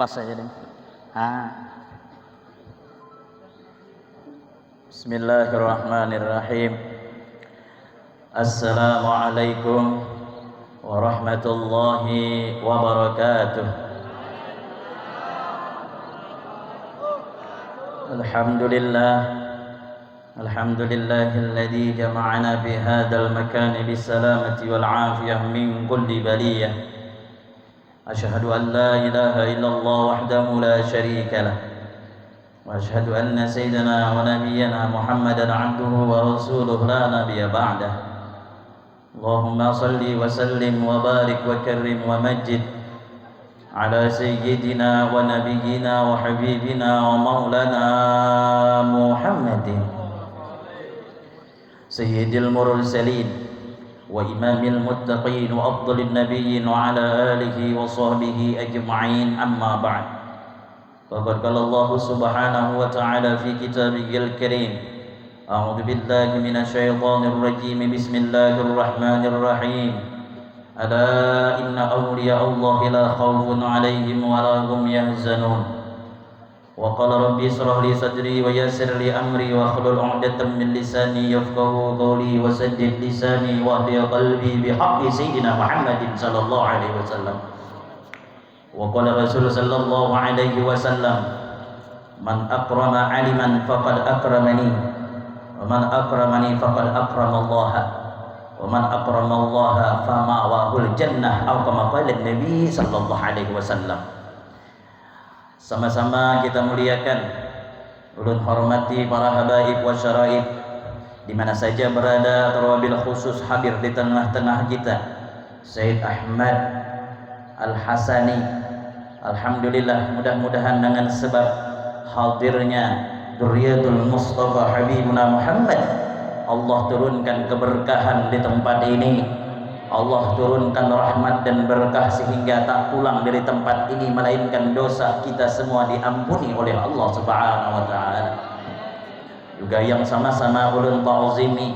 Pas aja deh. Bismillahirrahmanirrahim. Assalamualaikum warahmatullahi wabarakatuh. Alhamdulillahilladzi jama'ana fi hadzal makani bisalamati wal afiyah min kulli baliyah. Asyhadu an la ilaha illallah wahdahu la syarika lah. Wa asyhadu anna sayyidana wa nabiyyana Muhammadan 'abduhu wa rasuluhu la nabiyya ba'dah. Allahumma shalli wa sallim wa barik wa karrim wa majid ala sayyidina wa nabiyyina wa habibina wa maulana Muhammadin sayyidil mursalin wa imamil muttaqin wa afdalin nabiyyin wa ala alihi wa sahbihi ajma'in, amma ba'd. Faqad qala Allah subhanahu wa ta'ala fi kitabihil karim, a'udzu billahi minasy syaithanir rajim, bismillahirrahmanirrahim. Ala inna awliya Allahi la khawfun 'alaihim wa la hum yahzanun. Wa qala rabbi ishrah li sadri wa yassir li amri wa hlul 'uqdatam min lisani yafqahu qawli wa saddid lisani wa hdi qalbi bi haqqi sayyidina Muhammadin sallallahu alaihi wasallam. Wa qala Rasul sallallahu alaihi wasallam, man akrama 'aliman faqad akramani wa man akramani faqad akrama Allah wa man akrama Allah fama wahul jannah, atau kama qala Nabi sallallahu alaihi wasallam. Sama-sama kita muliakan, ulun hormati para habaib wa syaraib di mana saja berada, terwabil khusus hadir di tengah-tengah kita Sayyid Ahmad Al-Hasani. Alhamdulillah, mudah-mudahan dengan sebab hadirnya Dzurriyyatul Mustafa Habibuna Muhammad, Allah turunkan keberkahan di tempat ini. Allah turunkan rahmat dan berkah sehingga tak pulang dari tempat ini melainkan dosa kita semua diampuni oleh Allah Subhanahu wa taala. Juga yang sama-sama ulun ta'zimi,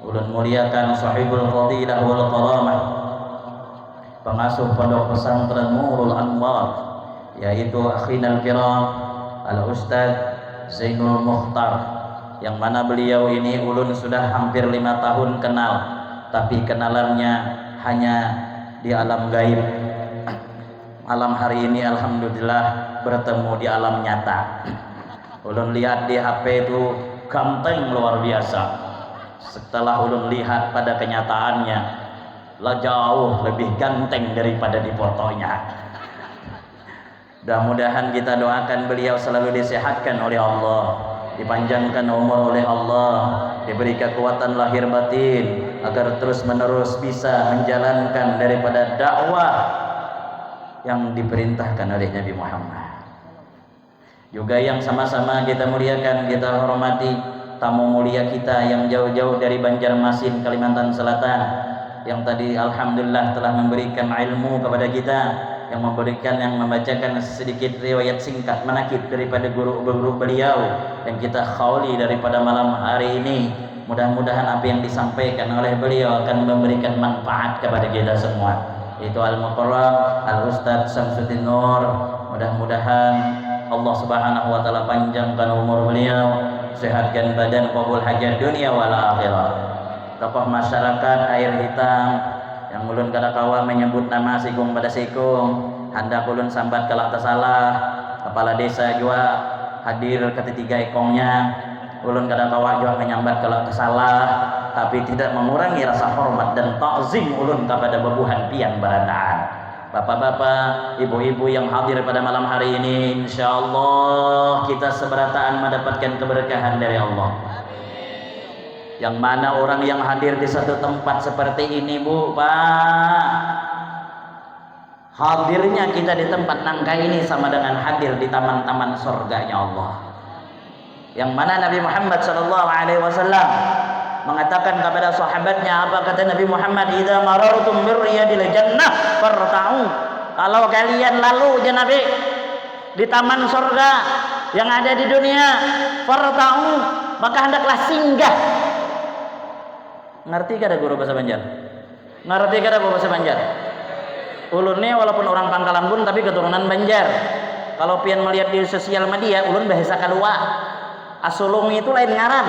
ulun muliakan sahibul fadilah wal karamah, pengasuh pondok pesantren Nurul Anwar, yaitu akhinal kiram Al-Ustaz Zainul Mukhtar, yang mana beliau ini ulun sudah hampir 5 tahun kenal, tapi kenalannya hanya di alam gaib. Malam hari ini alhamdulillah bertemu di alam nyata. Ulun lihat di HP itu ganteng luar biasa. Setelah ulun lihat pada kenyataannya, lah jauh lebih ganteng daripada di fotonya. Mudah-mudahan kita doakan beliau selalu disehatkan oleh Allah, dipanjangkan umur oleh Allah, diberi kekuatan lahir batin agar terus menerus bisa menjalankan daripada dakwah yang diperintahkan oleh Nabi Muhammad. Juga yang sama-sama kita muliakan, kita hormati tamu mulia kita yang jauh-jauh dari Banjarmasin, Kalimantan Selatan, yang tadi alhamdulillah telah memberikan ilmu kepada kita, yang membacakan sedikit riwayat singkat manakib daripada guru-guru beliau yang kita khawli daripada malam hari ini. Mudah-mudahan apa yang disampaikan oleh beliau akan memberikan manfaat kepada kita semua. Itu Al-Mukarram Al-Ustaz Syamsuddin Nur. Mudah-mudahan Allah Subhanahu wa taala panjangkan umur beliau, sehatkan badan, qabul hajat dunia wal akhirah. Tokoh masyarakat air hitam yang ulun kada kawa menyebut nama sikung pada sikung, hendak ulun sambat kalau tak salah. Kepala desa juga hadir ketiga ekongnya, ulun kada kawa juga menyambat kalau tak salah, tapi tidak mengurangi rasa hormat dan ta'zim ulun kepada bebuhan pian barataan. Bapak-bapak, ibu-ibu yang hadir pada malam hari ini, insyaallah kita seberataan mendapatkan keberkahan dari Allah. Yang mana orang yang hadir di satu tempat seperti ini, Bu, Pak, hadirnya kita di tempat nangka ini sama dengan hadir di taman-taman surganya Allah. Yang mana Nabi Muhammad SAW mengatakan kepada sahabatnya, apa kata Nabi Muhammad? Idza marartum birriyadil jannah farta'u. Kalau kalian lalu ya Nabi di taman surga yang ada di dunia, farta'u, maka hendaklah singgah. Ngerti kada guru bahasa Banjar? Ngerti kada bahasa Banjar? Ulun ni walaupun orang Pangkalan Bun tapi keturunan Banjar. Kalau pian melihat di sosial media, ulun bahasa kedua. Asulung itu lain ngaran.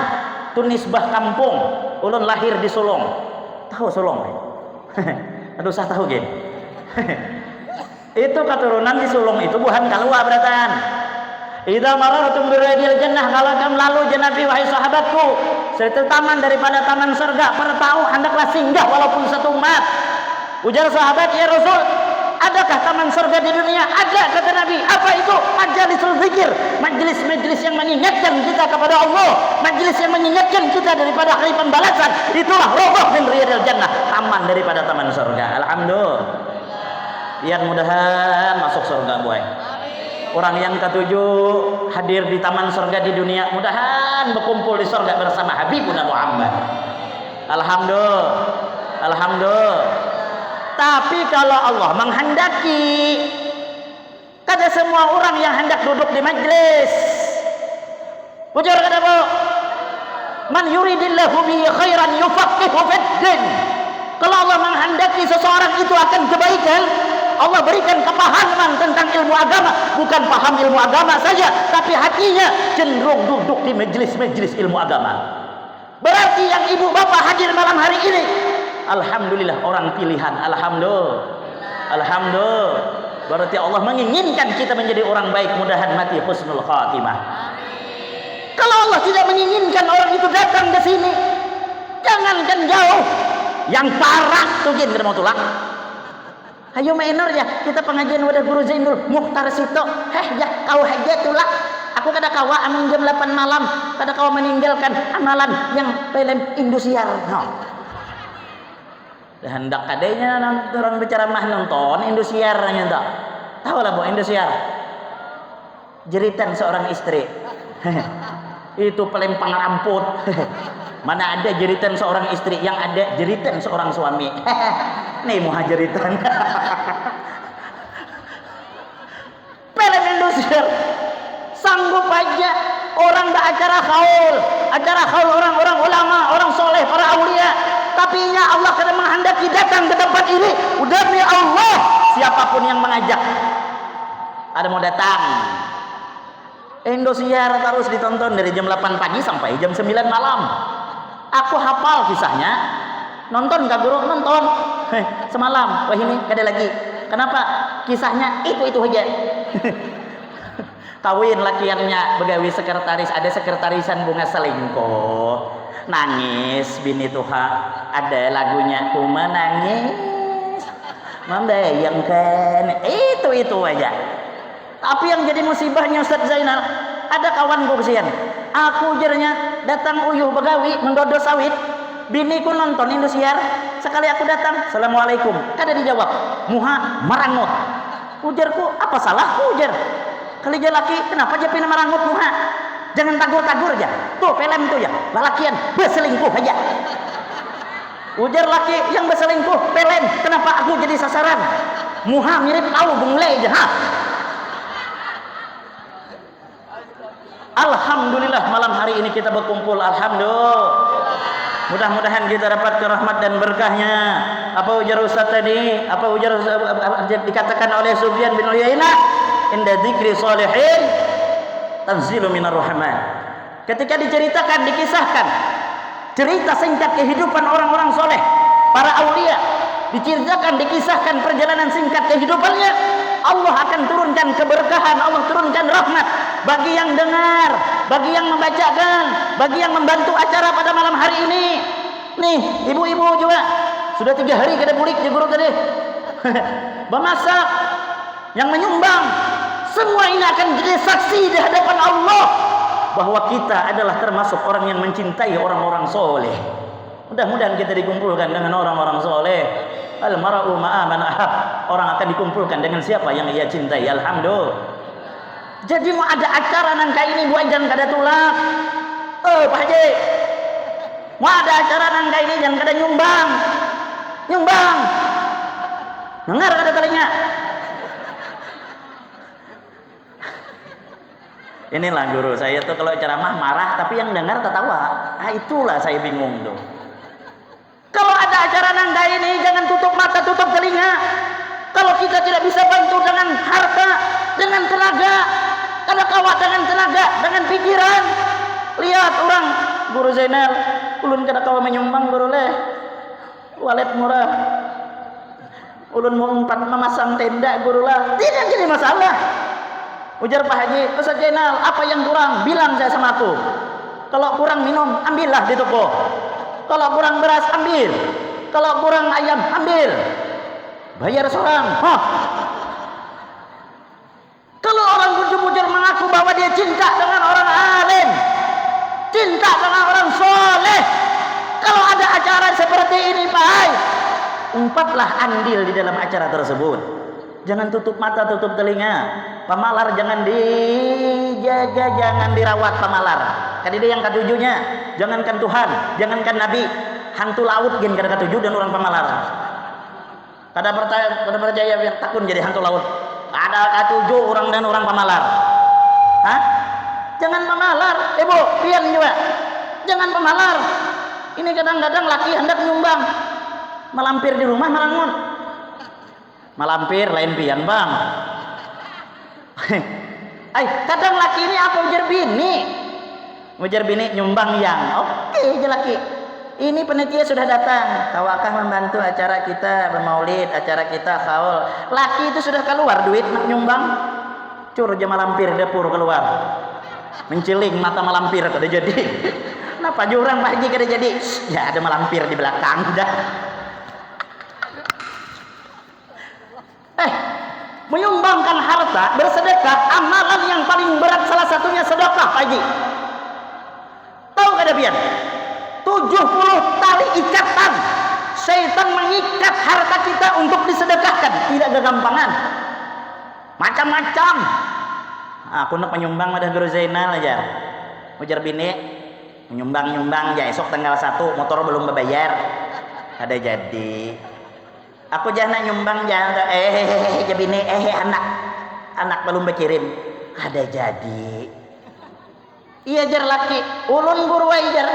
Itu nisbah kampung. Ulun lahir di Sulong. Tahu Sulong? Aduh, saya tahu gitu. Itu keturunan di Sulong itu bukan kalua beratan. Idza marartum biradil jannah, kalau kamu lalu janabi wahai sahabatku, satu taman daripada taman surga, para tahu hendaklah singgah walaupun satu umat. Ujar sahabat, ya Rasul, adakah taman surga di dunia? Ada, kata Nabi. Apa itu? Majlisul zikir, majlis-majlis yang mengingatkan kita kepada Allah, majlis yang mengingatkan kita daripada hari pembalasan. Itulah rawdah min riyadil jannah, taman daripada taman surga. Alhamdulillah. Biar mudahan masuk surga, boy. Orang yang ketujuh hadir di taman surga di dunia, mudahan berkumpul di surga bersama Habibuna Muhammad. Alhamdulillah. Alhamdulillah. Tapi kalau Allah menghendaki, kata semua orang yang hendak duduk di majlis, bujur kata bu, man yuridillahu bihi khairan yufaqihu fid din. Kalau Allah menghendaki seseorang itu akan kebaikan, Allah berikan kepahaman tentang ilmu agama. Bukan paham ilmu agama saja, tapi hatinya cenderung duduk di majlis-majlis ilmu agama. Berarti yang ibu bapak hadir malam hari ini, alhamdulillah orang pilihan. Alhamdulillah. Alhamdulillah. Berarti Allah menginginkan kita menjadi orang baik, mudahan mati husnul khatimah. Kalau Allah tidak menginginkan orang itu datang ke sini, jangankan jauh, yang parah tuh jin mau tulang. Ayo mainor ya, kita pengajian wadah guru Zainul Mukhtar Sito. Ya kau aja tulah. Aku kada kawa amin jam 8 malam, kada kawa meninggalkan amalan yang film Indosiar. Hendak kadenya orang bicara mah nonton Indosiar nyentak. Tahu lah bu Indosiar. Jeritan seorang istri. Itu pelempang rambut. Mana ada jeritan seorang istri, yang ada jeritan seorang suami. Nih muhajiritan. Film Indosiar. Sanggup aja orang dah acara haul orang-orang ulama, orang soleh, para aulia. Tapi ya Allah kada menghendaki datang ke tempat ini. Udah demi Allah, siapapun yang mengajak, ada mau datang. Indosiar terus ditonton dari jam 8 pagi sampai jam 9 malam. Aku hafal kisahnya. Nonton gak guru? Nonton. Semalam. Wah ini kada lagi. Kenapa? Kisahnya itu aja. Kawin lakiannya begawi sekretaris, ada sekretarisan bunga selingkuh. Nangis bini Tuha, ada lagunya ku menangis membayangkan itu aja. Tapi yang jadi musibahnya Ustaz Zainal, ada kawan gue kesian, aku ujarnya datang uyuh begawi mendodo sawit, biniku nonton Indosiar, sekali aku datang assalamualaikum, kada dijawab, muha marangut. Ujarku apa salahku, ujar kali dia laki kenapa dia pina marangut muha, jangan tagur-tagur aja tuh film itu ya lalakian berselingkuh aja. Ujar laki yang berselingkuh film, kenapa aku jadi sasaran, muha mirip tahu bunglai aja. Alhamdulillah malam hari ini kita berkumpul. Alhamdulillah. Mudah-mudahan kita dapat rahmat dan berkahnya. Apa ujar Ustaz tadi? Apa ujar dikatakan oleh Sufyan bin Uyainah? Inda dzikri sholihin tanzilu minar rahman. Ketika diceritakan, dikisahkan cerita singkat kehidupan orang-orang soleh, para aulia, diceritakan, dikisahkan perjalanan singkat kehidupannya, Allah akan turunkan keberkahan, Allah turunkan rahmat bagi yang dengar, bagi yang membacakan, bagi yang membantu acara pada malam hari ini. Nih, ibu-ibu juga sudah 3 hari kada bulik di guru tadi. Bermasak, yang menyumbang, semua ini akan jadi saksi di hadapan Allah bahwa kita adalah termasuk orang yang mencintai orang-orang soleh. Mudah-mudahan kita dikumpulkan dengan orang-orang soleh. Al-mar'u ma'a man ahab. Orang akan dikumpulkan dengan siapa yang ia cintai. Alhamdulillah. Jadi mau ada acara nangka ini buat jangan kada tulak. Pak Haji, mau ada acara nangka ini jangan kada nyumbang. Dengar kada telinga. Inilah guru saya tuh kalau ceramah marah tapi yang dengar tertawa. Itulah saya bingung tuh. Kalau ada acara nangka ini jangan tutup mata, tutup telinga. Kalau kita tidak bisa bantu dengan harta, dengan tenaga, kada kawa dengan tenaga, dengan pikiran. Lihat orang Guru Zainal, ulun kada kawa menyumbang guru leh. Walet murah. Ulun mau memasang tenda guru lah. Tidak jadi masalah. Ujar Pak Haji, Ustaz Zainal, apa yang kurang? Bilang saya sama aku. Kalau kurang minum, ambillah di toko. Kalau kurang beras, ambil. Kalau kurang ayam, ambil. Bayar seorang. Hah. Kalau orang bujur-bujur mengaku bahwa dia cinta dengan orang alim, cinta dengan orang soleh, kalau ada acara seperti ini, Pak Hai, umpatlah andil di dalam acara tersebut. Jangan tutup mata, tutup telinga. Pamalar jangan dijaga, jangan dirawat pamalar. Kan dia yang ketujuhnya. Jangankan Tuhan, jangankan Nabi, hantu laut gen kada ketujuh dan orang pamalar. Kada percaya yang takun jadi hantu laut. Ada ketujuh orang dan orang pamalar. Hah? Jangan pamalar, ibu, pian juga. Jangan pamalar. Ini kadang-kadang laki hendak nyumbang, malampir di rumah malangun. Malampir lain pian bang. Kadang laki ini apa ujar bini nyumbang yang oke aja laki. Ini penitia sudah datang, tawakah membantu acara kita bermaulid, acara kita haul. Laki itu sudah keluar duit nak nyumbang, cur aja malampir dapur keluar, menciling mata malampir kada jadi. Kenapa jurang Pak Haji kada jadi? Ya ada malampir di belakang dah. Menyumbangkan harta, bersedekah, amalan yang paling berat salah satunya sedekah, Pak Haji. Tahu kada pian? 70 tali ikatan syaitan mengikat harta kita untuk disedekahkan. Tidak kegampangan, macam-macam. Aku nak penyumbang ada Guru Zainal aja. Ujar bini, menyumbang ya esok tanggal 1 motor belum berbayar. Ada jadi. Aku jangan nyumbang jangan bini anak belum berkirim. Ada jadi. Iya jar laki, ulun guru jar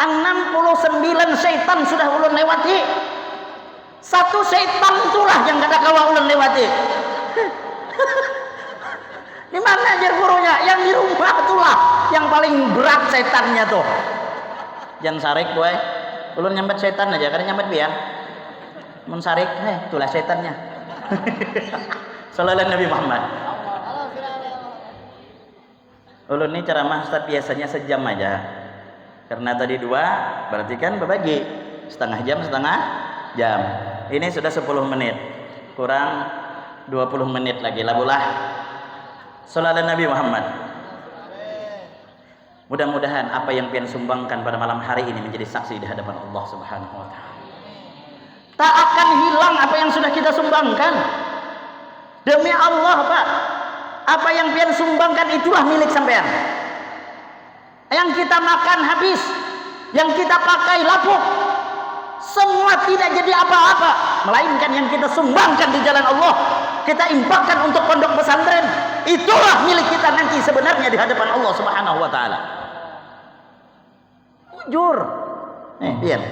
69 syaitan sudah ulun lewati. Satu syaitan itulah yang kada kawa ulun lewati. Di mana jar gurunya? Yang di rumah itulah yang paling berat syaitannya tuh. Jangan sarik boy. Ulun nyambat syaitan aja, kada nyambat biar. Mun sarik, itulah syaitannya. Sallallahu Nabi Muhammad. Ulun ini ceramah Ustaz biasanya sejam aja. Karena tadi 2, berarti kan berbagi setengah jam. Ini sudah 10 menit. Kurang 20 menit lagi labulah. Sallallahu Nabi Muhammad. Mudah-mudahan apa yang pian sumbangkan pada malam hari ini menjadi saksi di hadapan Allah Subhanahu wa taala. Tak akan hilang apa yang sudah kita sumbangkan. Demi Allah, Pak, apa yang pian sumbangkan itulah milik sampean. Yang kita makan habis, yang kita pakai lapuk, semua tidak jadi apa-apa, melainkan yang kita sumbangkan di jalan Allah, kita infakkan untuk pondok pesantren, itulah milik kita nanti sebenarnya di hadapan Allah Subhanahu wa taala. Jujur. Pian.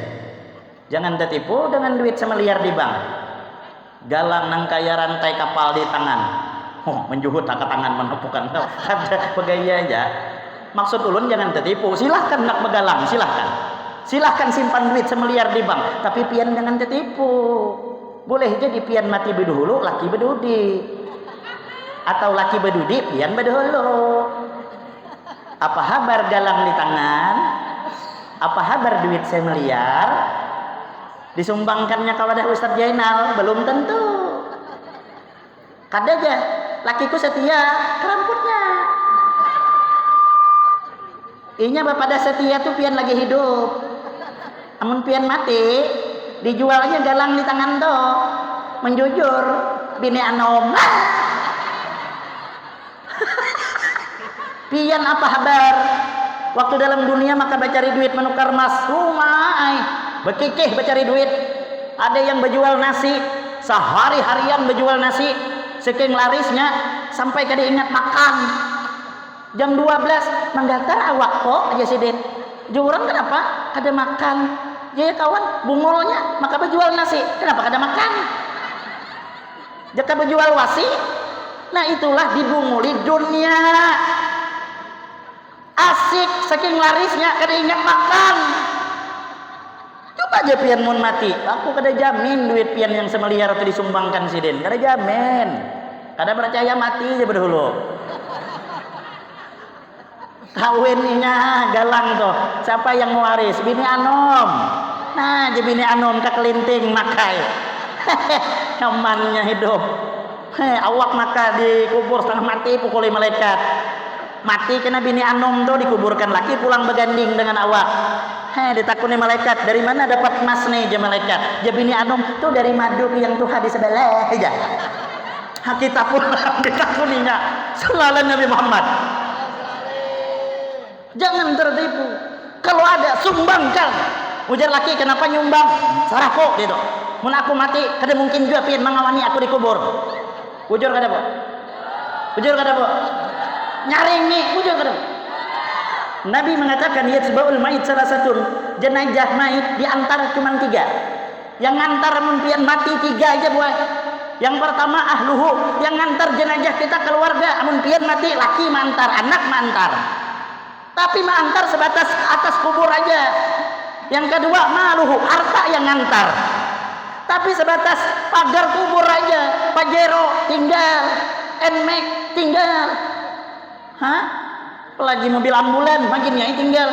Jangan tertipu dengan duit semeliar di bank. Galang nang kaya rantai kapal di tangan. Menjuhut ke tangan menepukan. Ada pegaya aja. Maksud ulun jangan tertipu. Silahkan nak begalang, silahkan simpan duit semeliar di bank. Tapi pian jangan tertipu. Boleh jadi pian mati bedahulu, laki bedudi. Atau laki bedudi, pian bedahulu. Apa kabar galang di tangan? Apa kabar duit semeliar? Disumbangkannya kepada Ustaz Zainal belum tentu. Kada aja lakiku setia rambutnya. Inya bapak setia tuh pian lagi hidup. Amun pian mati dijualnya galang di tangan tuh. Menjujur bini anom. Pian apa kabar? Waktu dalam dunia maka bacari duit menukar emas. Bekikih bercari duit. Ada yang berjual nasi sehari-harian berjual nasi, saking larisnya sampai kada ingat makan. Jam 12 menggatar awak kok aja sidin. Jurang kenapa kada makan? Ya kawan bungolnya maka berjual nasi, kenapa kada makan? Jika berjual wasi Nah itulah dibunguli dunia. Asik saking larisnya kada ingat makan. Coba aja pian mun mati, aku kada jamin duit pian yang semiliar itu disumbangkan siden, kada jamin. Kada percaya mati aja berdahulu. Kawinnya galang tuh, siapa yang mewaris? Bini anom. Nah, jadi bini anom kekelinting makai. Nyamannya hidup. Awak maka dikubur setengah mati pukuli malaikat. Mati kena bini anom tuh dikuburkan lagi pulang beganding dengan awak. Ditakuni malaikat, dari mana dapat emas nih ya malaikat? Ya bini anom tuh dari madu yang Tuhan di sebelah aja. Kita pulang ditakuninya. Sallallahu Nabi Muhammad. Jangan tertipu. Kalau ada sumbangkan. Ujar laki kenapa nyumbang? Sarah kok gitu. Mun aku mati, kada mungkin juga pian mengawani aku dikubur. Ujur kada, Bu? Ujur kada, Bu? Nyaring nih, ujur kada. Nabi mengatakan yatsbaul mayit salah satu jenazah mayit diantar cuma 3. Yang ngantar mun pian mati 3 aja, Bu. Yang pertama ahluhu, yang ngantar jenazah kita keluarga, mun pian mati laki mantar, anak mantar. Tapi mantar sebatas atas kubur aja. Yang kedua maluhu, harta yang ngantar. Tapi sebatas pagar kubur aja. Pajero tinggal, Nmax tinggal. Hah? Apalagi mobil ambulan makin nyai tinggal.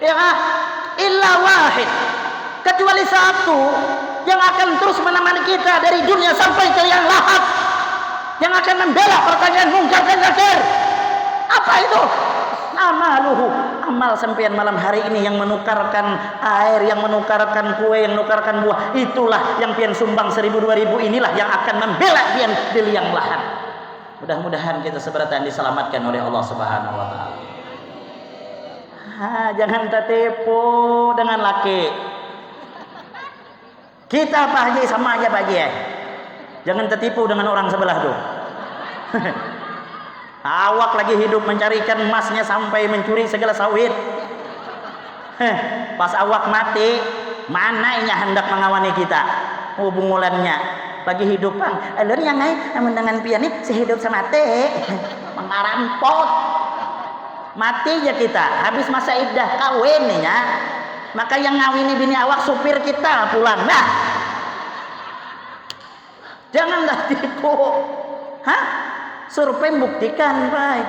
Ya kah? Illa wahid. Kecuali satu yang akan terus menemani kita dari dunia sampai ke liang lahat. Yang akan membela pertanyaan mungkar dan nakir. Apa itu? Amaluhu, amal sampean malam hari ini yang menukarkan air, yang menukarkan kue, yang menukarkan buah, itulah yang pian sumbang 1000-2000 inilah yang akan membela pian di liang lahat. Mudah-mudahan kita seberatan diselamatkan oleh Allah Subhanahu wa taala. Jangan tertipu dengan laki. Kita Pak Haji sama aja Pak Haji ya. Jangan tertipu dengan orang sebelah tuh. Awak lagi hidup mencarikan emasnya sampai mencuri segala sawit. Pas awak mati, mana ini hendak mengawani kita? Hubungannya lagi hidup bang. Alur yang ngai dengan pian nih sehidup semati. Mengarampok. Mati aja kita. Habis masa iddah kawin nih ya. Maka yang ngawini bini awak supir kita pulang. Nah, janganlah tipu. Hah? Survei membuktikan, Pak.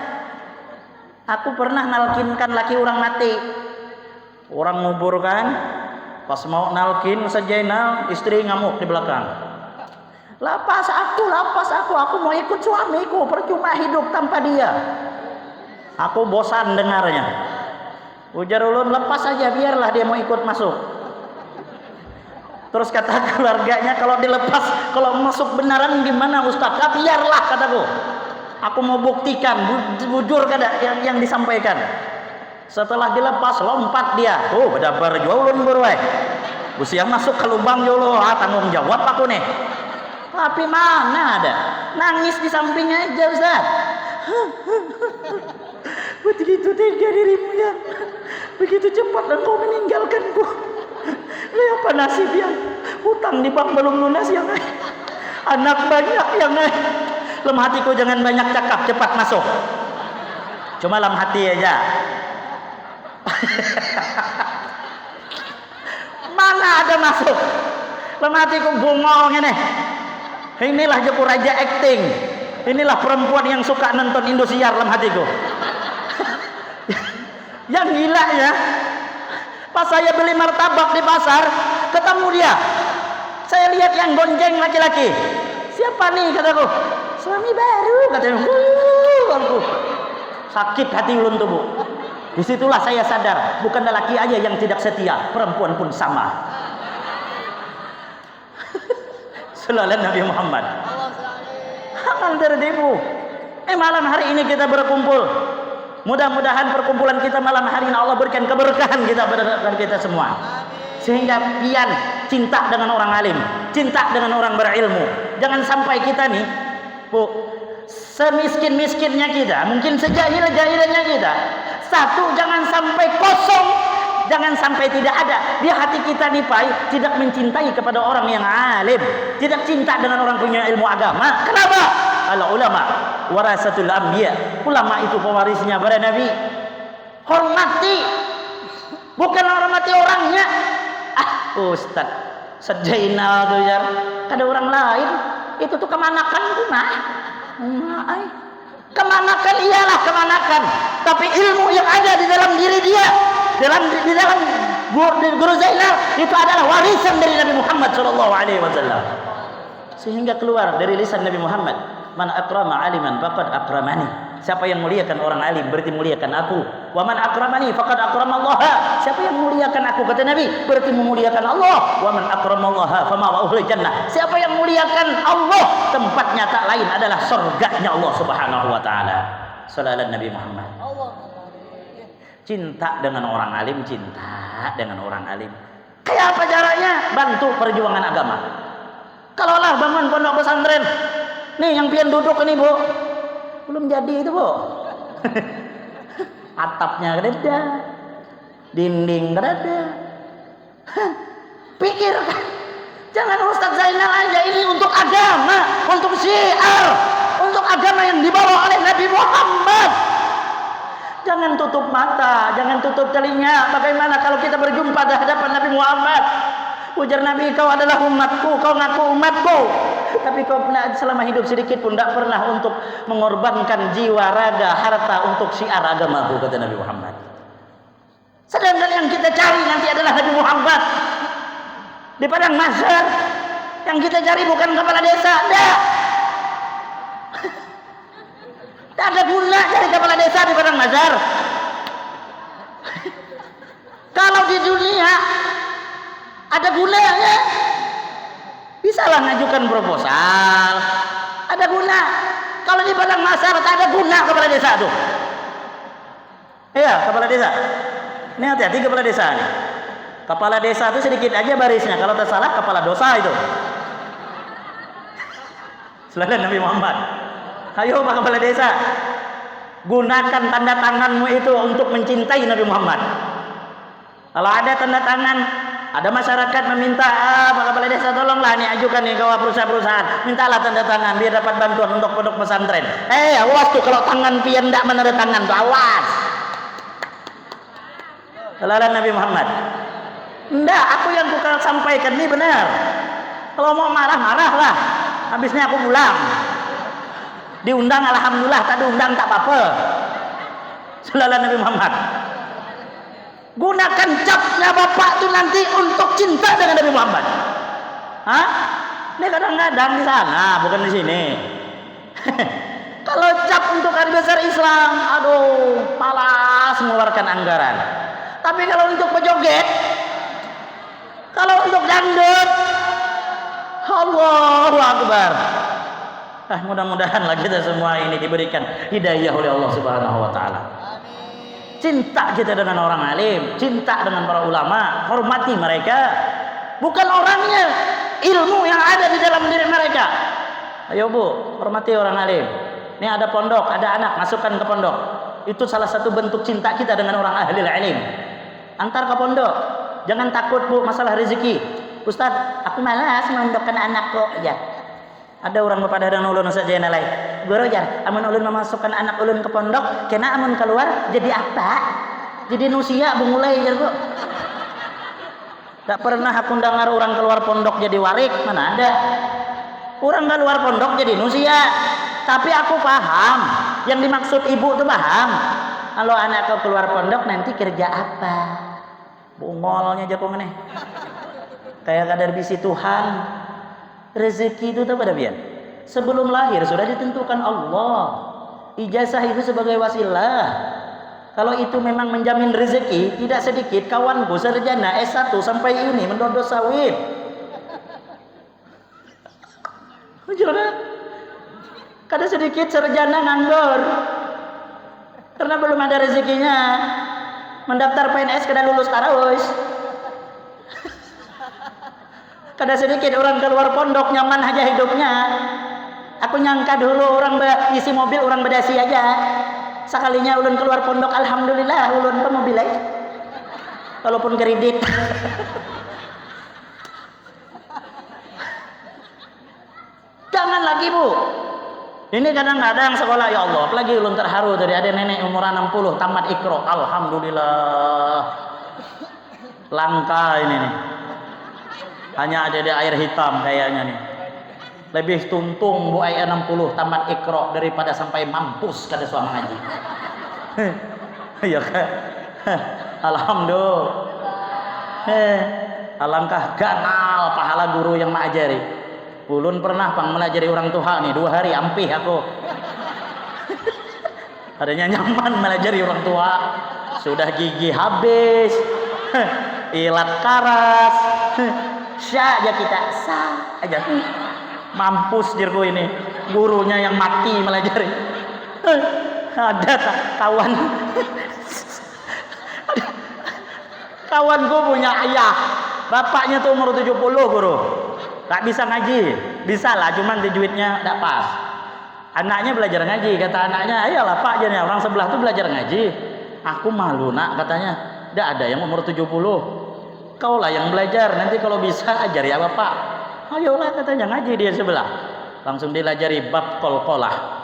Aku pernah nalkinkan laki orang mati. Orang ngubur kan, pas mau nalkin sejainal, istri ngamuk di belakang. Lapas aku mau ikut suamiku, percuma hidup tanpa dia. Aku bosan dengarnya. Ujar ulun, lepas aja biarlah dia mau ikut masuk. Terus kata keluarganya, kalau dilepas, kalau masuk benaran gimana Ustaz? Biarlah kataku. Aku mau buktikan, bujur kada yang disampaikan. Setelah dilepas, lompat dia. Oh, bedabar jauh ulun berweh. Usia masuk ke lubang jauh tanggung jawab aku nih. Tapi mana ada? Nangis di sampingnya aja Ustaz. Begitu tega dirimu ya. Begitu cepat engkau meninggalkanku. Lihat apa nasibnya? Hutang di bank belum lunas ya ngai. Anak banyak ya ngai. Lemah hatiku jangan banyak cakap, cepat masuk. Cuma lemah hati aja. Mana ada masuk? Lemah hatiku bungong ini. Inilah Jepur Raja acting. Inilah perempuan yang suka nonton Indosiar lemah hatiku. Yang gila ya. Pas saya beli martabak di pasar, ketemu dia. Saya lihat yang gonjeng laki-laki. Siapa nih kataku? Suami baru katanya. Sakit hati ulun tuh Bu. Disitulah saya sadar, bukan lelaki aja yang tidak setia, perempuan pun sama. Sallallahu Nabi Muhammad. Jangan tertipu. Malam hari ini kita berkumpul. Mudah-mudahan perkumpulan kita malam hari ini Allah berikan keberkahan kita semua. Sehingga pian cinta dengan orang alim, cinta dengan orang berilmu. Jangan sampai kita nih, Bu, semiskin-miskinnya kita, mungkin sejahil-jahilnya kita. Satu, jangan sampai kosong Jangan sampai tidak ada di hati kita nih Pak, tidak mencintai kepada orang yang alim, tidak cinta dengan orang punya ilmu agama. Kenapa? Al ulama warasatul anbiya. Ulama itu pewarisnya para nabi. Hormati, bukan hormati orangnya. Ustaz, sejainal tuh ya. Ada orang lain itu tuh kemanakan tuh kemanakan iyalah kemanakan, tapi ilmu yang ada di dalam diri dia, di dalam Guru Zainal itu adalah warisan dari Nabi Muhammad SAW. Sehingga keluar dari lisan Nabi Muhammad, man akrama aliman faqad akramani. Siapa yang muliakan orang alim berarti muliakan aku. Wa man akramani faqad akramallaha. Siapa yang muliakan aku kata Nabi berarti memuliakan Allah. Wa man akramallaha fama wa'ul jannah. Siapa yang muliakan Allah tempatnya tak lain adalah surganya Allah Subhanahu wa taala. Sallallahu Nabi Muhammad. Cinta dengan orang alim, cinta dengan orang alim. Kayak apa caranya? Bantu perjuangan agama. Kalaulah bangun pondok pesantren, nih yang pian duduk ini Bu, belum jadi itu Bu. Atapnya ada, dinding ada. Pikirkan, jangan Ustaz Zainal aja, ini untuk agama, untuk syiar, untuk agama yang dibawa oleh Nabi Muhammad. Jangan tutup mata, jangan tutup telinga. Bagaimana kalau kita berjumpa di hadapan Nabi Muhammad? Ujar Nabi, kau adalah umatku, kau ngaku umatku, tapi kau selama hidup sedikit pun tidak pernah untuk mengorbankan jiwa, raga, harta untuk syiar agamaku, kata Nabi Muhammad. Sedangkan yang kita cari nanti adalah Nabi Muhammad di padang mahsyar. Yang kita cari bukan kepala desa, tidak ada guna cari kepala desa di padang mahsyar. Kalau di dunia ada gunanya, bisalah ngajukan proposal, ada guna. Kalau di padang mahsyar tak ada guna kepala desa tuh. Iya, kepala desa. Ini hati-hati kepala desa nih. Kepala desa itu sedikit aja barisnya, kalau tak salah kepala dosa itu. Selain Nabi Muhammad. Ayo Pak kepala desa, gunakan tanda tanganmu itu untuk mencintai Nabi Muhammad. Kalau ada tanda tangan, ada masyarakat meminta, Pak Kepala Desa tolonglah nih ajukan nih ke perusahaan-perusahaan, mintalah tanda tangan biar dapat bantuan untuk pondok pesantren. Awas tuh kalau tangan pian tidak menanda tangan tuh, awas. Selalan Nabi Muhammad. Enggak, aku yang kukal sampaikan ini benar. Kalau mau marah-marahlah, habisnya aku pulang. Diundang alhamdulillah, tak diundang tak apa-apa. Selalan Nabi Muhammad. Gunakan capnya bapak tuh nanti untuk cinta dengan Nabi Muhammad. Hah? Ini kadang-kadang di sana, bukan di sini. Kalau cap untuk hari besar Islam, aduh, malas mengeluarkan anggaran. Tapi kalau untuk pejoget, kalau untuk dangdut, Allahu Akbar. Mudah-mudahan lah kita semua ini diberikan hidayah oleh Allah Subhanahu wa taala. Cinta kita dengan orang alim, cinta dengan para ulama, hormati mereka, bukan orangnya, ilmu yang ada di dalam diri mereka. Ayo Bu, hormati orang alim. Ini ada pondok, ada anak, masukkan ke pondok. Itu salah satu bentuk cinta kita dengan orang ahli ilmu. Antar ke pondok, jangan takut Bu masalah rezeki. Ustaz, aku malas mondokkan anakku. Ya. Ada orang kepada dan ulun saja yang lain. Guru jar, amun ulun memasukkan anak ulun ke pondok, kena amun keluar jadi apa? Jadi nusia bungulai jar Bu. Tak pernah aku dengar orang keluar pondok jadi warik, mana ada? Orang keluar pondok jadi nusia. Tapi aku paham, yang dimaksud ibu tuh paham. Kalau anak kau keluar pondok nanti kerja apa? Bungolnya jago meneh. Kayak kadar bisi Tuhan. Rezeki itu pada biar sebelum lahir sudah ditentukan Allah. Ijazah itu sebagai wasilah. Kalau itu memang menjamin rezeki, tidak sedikit kawanku sarjana S1 sampai ini mendodo sawit. Kada sedikit sarjana nganggur karena belum ada rezekinya. Mendaftar PNS kada lulus tarawih. Kada sedikit orang keluar pondok nyaman aja hidupnya. Aku nyangka dulu orang isi mobil orang bedasi aja. Sekalinya ulun keluar pondok, alhamdulillah ulun pemobil aja. walaupun kredit. Jangan lagi Bu. Ini kadang-kadang sekolah, ya Allah, apalagi ulun terharu dari ada nenek umur 60 tamat Iqra. Alhamdulillah. Langka ini nih. Hanya ada di air hitam kayaknya nih. Lebih tuntung Bu ayah 60 tamat Iqra daripada sampai mampus kada suami ngaji. Ya kan? Alhamdulillah. Alangkah ganal pahala guru yang mengajari. Ulun pernah pang melajari orang tua nih 2 hari ampih aku. Adanya nyaman melajari orang tua. Sudah gigi habis. Ilat karas. Sya aja kita, sah aja. Mampus dirku ini. Gurunya yang mati melajari. Ada kawan. Kawanku punya ayah. Bapaknya tuh umur 70 guru. Tak bisa ngaji, bisa lah, cuman di duitnya tak pas. Anaknya belajar ngaji, kata anaknya, ayolah Pak, jadi orang sebelah tuh belajar ngaji. Aku malu nak, katanya, tidak ada yang umur 70. Kau lah yang belajar, nanti kalau bisa ajari apa Pak? Ayolah katanya ngaji dia sebelah. Langsung dilajari bab qalqalah.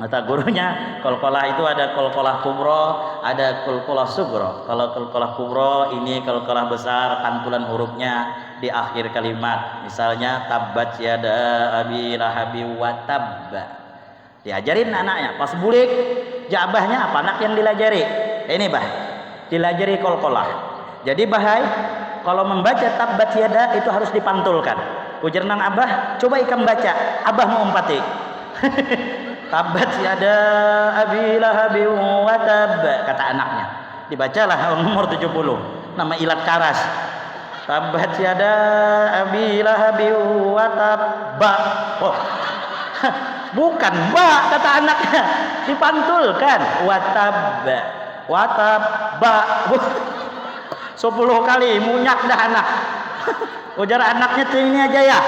Kata gurunya, qalqalah itu ada qalqalah kubro, ada qalqalah sugro. Kalau qalqalah kubro ini qalqalah besar, pantulan hurufnya di akhir kalimat. Misalnya tabbat yada abi lahabi wa tabba. Diajarin anaknya, pas bulik jabahnya apa anak yang dilajari? Ini bah, dilajari qalqalah. Jadi bahai kalau membaca tabbat yada itu harus dipantulkan. Ujar nang abah, coba ikam baca, abah mau umpati. Tabbat yada abi lahabi wa tab, kata anaknya. Dibacalah umur 70. Nama ilat karas. Tabbat yada abi lahabi wa tab. Oh. Bukan ba, kata anaknya. Dipantulkan. Wa tab. Wa tab ba. 10 kali munyak dah anak. Ujar anaknya ini aja ya.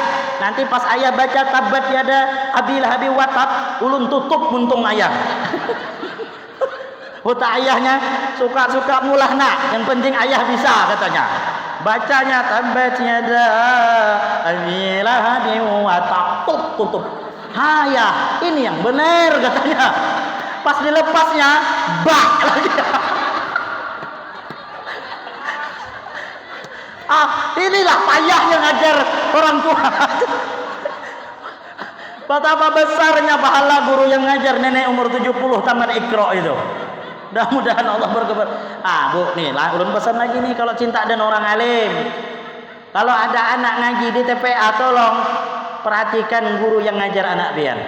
Nanti pas ayah baca tabbat yada abi lahabi wa tab, ulun tutup muntung ayah. Huta ayahnya suka-suka mulah nak, yang penting ayah bisa katanya. Bacanya tabbat yada abi lahabi wa tab, tutup. Hayah, ini yang benar katanya. Pas dilepasnya, bak lagi. Inilah payahnya ngajar orang tua. Betapa besarnya pahala guru yang ngajar nenek umur 70 tamat Iqra itu. Mudah-mudahan Allah berkeber. Bu, nih lah ulun pesan lagi nih, kalau cinta dan orang alim. Kalau ada anak ngaji di TPA, tolong perhatikan guru yang ngajar anak pian.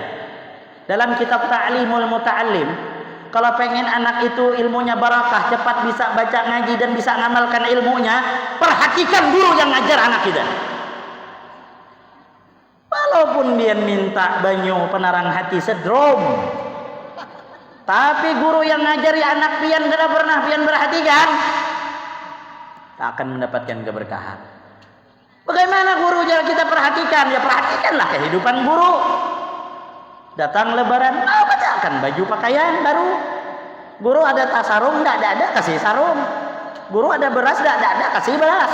Dalam kitab Ta'limul Muta'allim, kalau pengen anak itu ilmunya barakah, cepat bisa baca ngaji dan bisa ngamalkan ilmunya, perhatikan guru yang ngajar anak kita. Walaupun dia minta banyu penarang hati sedrom, tapi guru yang ngajari anak pian tidak pernah pian perhatikan, tak akan mendapatkan keberkahan. Bagaimana guru yang kita perhatikan? Ya perhatikanlah kehidupan guru. Datang lebaran, bacakan baju pakaian baru. Guru ada tas sarung, tidak ada, kasih sarung. Guru ada beras, tidak ada, kasih beras.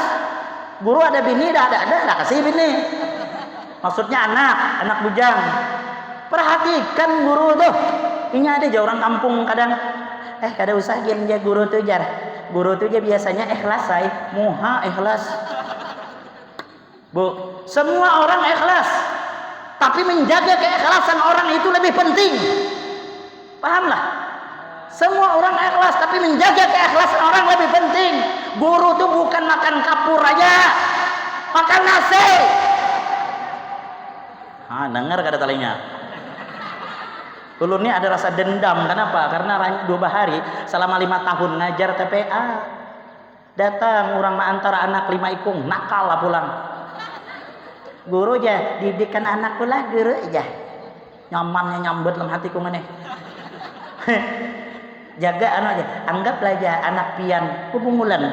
Guru ada bini, tidak ada, kasih bini. Maksudnya anak bujang. Perhatikan guru tuh. Ini ada aja orang kampung kadang, kada usah gian dia guru tuh jar. Guru tuh dia biasanya ikhlas say, muha ikhlas. Bu, semua orang ikhlas. Tapi menjaga keikhlasan orang itu lebih penting. Pahamlah? Semua orang ikhlas, tapi menjaga keikhlasan orang lebih penting. Guru itu bukan makan kapur aja, makan nasi. Dengar kada talinya. Ulun ini ada rasa dendam. Kenapa? Karena 2 hari selama 5 tahun ngajar TPA. Datang orang antara anak 5 ikung, nakal lah pulang. Guru aja, didikan anakku lah guru aja. Nyamannya nyambut dalam hatiku mana. Jaga aja, anggaplah aja anak pian hubungulan.